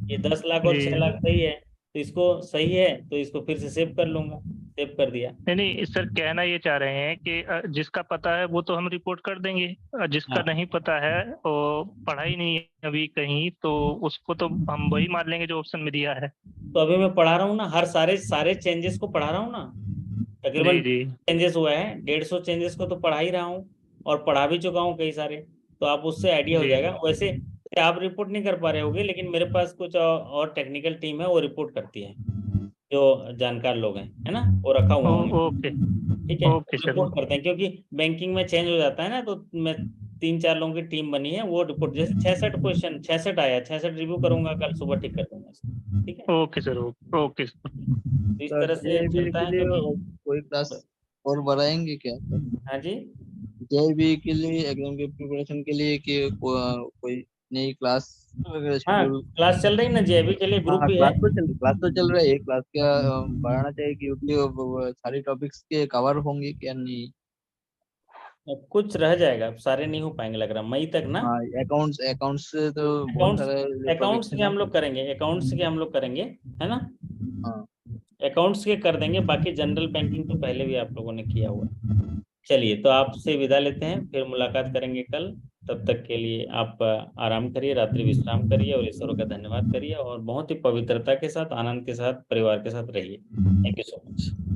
ये 10 लाख और जी। 6 लाख सही है, तो इसको सही है तो इसको फिर से सेव कर लूंगा, सेव कर दिया। नहीं नहीं सर, कहना ये चाह रहे हैं कि जिसका पता है वो तो हम रिपोर्ट कर देंगे, जिसका हाँ, नहीं पता है और पढ़ा ही नहीं है अभी कहीं, तो उसको तो हम वही मान लेंगे जो ऑप्शन में दिया है। तो अभी मैं पढ़ा रहा हूँ ना, हर सारे सारे चेंजेस को पढ़ा रहा हूँ ना, तकरीबन जी। जी। चेंजेस हुआ है, 150 चेंजेस को तो पढ़ा ही रहा हूँ, और पढ़ा भी चुका हूँ कई सारे, तो आप उससे आइडिया हो जी। जाएगा। वैसे आप रिपोर्ट नहीं कर पा रहे होगे, लेकिन मेरे पास कुछ और टेक्निकल टीम है, वो रिपोर्ट करती है, जो जानकार लोग हैं, है ना, वो रखा हुआ हूँ मैं, ओके। ठीक है? Okay sir. रिपोर्ट करते हैं, क्योंकि बैंकिंग में चेंज हो जाता है ना, तो मैं 3-4 लोगों की टीम बनी है, वो रिपोर्ट, जैसे 66 क्वेश्चन 66 आया, 66 रिव्यू करूंगा, कल सुबह ठीक कर दूंगा इसको, ठीक है? Okay sir. Okay sir. तो इस सर तरह से जेईबी चलता के है, लिए क्योंकि कोई क्लास और बढ़ाएंगे क्या सर? हाँ जी, जेईबी के लिए एग्जाम के प्रिपरेशन के लिए कि कोई नई क्लास वगैरह हाँ शेड्यूल? क्लास चल रही ना, जेबी के लिए ग्रुप हाँ भी है। क्लास तो चल रहा है, एक क्लास क्या बढ़ाना चाहिए, क्योंकि वो सारी टॉपिक्स के कवर होंगे क्या नहीं? अब कुछ रह जाएगा, अब सारे नहीं हो पाएंगे लग रहा, मई तक ना। हाँ अकाउंट्स अकाउंट्स से तो बहुत अकाउंट्स, सारे टॉपिक्स अकाउंट्स है के ना। हम लोग करेंगे, अकाउंट्स के हम लोग करेंगे, है ना? हाँ। अकाउंट्स के कर देंगे, बाकी जनरल बैंकिंग तो पहले भी आप लोगों ने किया हुआ है। चलिए, तो आपसे विदा लेते हैं, फिर मुलाकात करेंगे कल, तब तक के लिए आप आराम करिए, रात्रि विश्राम करिए और ईश्वर का धन्यवाद करिए, और बहुत ही पवित्रता के साथ, आनंद के साथ, परिवार के साथ रहिए। Thank you so much.